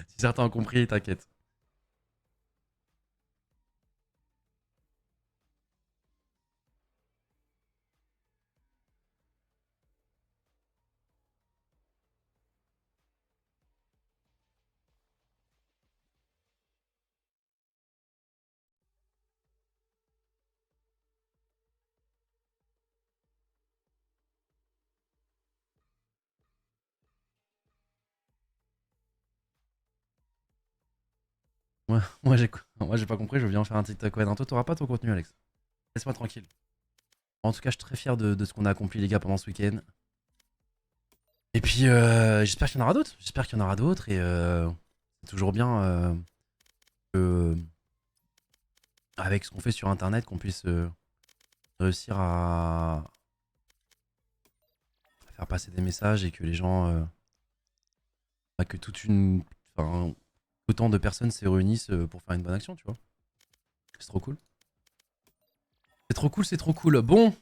Si certains ont compris, t'inquiète. Moi, j'ai pas compris, je viens en faire un TikTok. Ouais, non, toi, t'auras pas ton contenu, Alex. Laisse-moi tranquille. En tout cas, je suis très fier de ce qu'on a accompli, les gars, pendant ce week-end. Et puis, j'espère qu'il y en aura d'autres. J'espère qu'il y en aura d'autres. Et c'est toujours bien que, avec ce qu'on fait sur internet, qu'on puisse réussir à faire passer des messages et que les gens. Bah, que toute une. Enfin, autant de personnes se réunissent pour faire une bonne action, tu vois. C'est trop cool. C'est trop cool, c'est trop cool. Bon,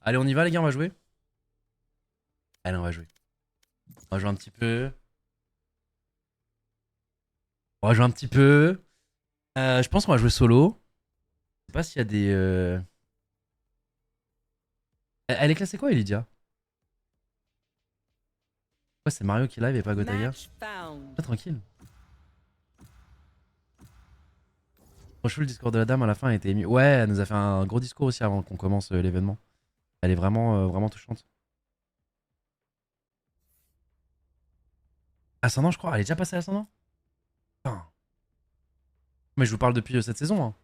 allez, on y va, les gars, on va jouer. Allez, on va jouer. On va jouer un petit peu. On va jouer un petit peu. Je pense qu'on va jouer solo. Je sais pas s'il y a des. Elle est classée quoi, Elydia? Ouais, c'est Mario qui live et pas Gotaga. Match found. Pas tranquille. Franchement, le discours de la dame à la fin a été ému. Ouais, elle nous a fait un gros discours aussi avant qu'on commence l'événement. Elle est vraiment, vraiment touchante. Ascendant, je crois. Elle est déjà passée à Ascendant? Putain. Mais je vous parle depuis cette saison, hein.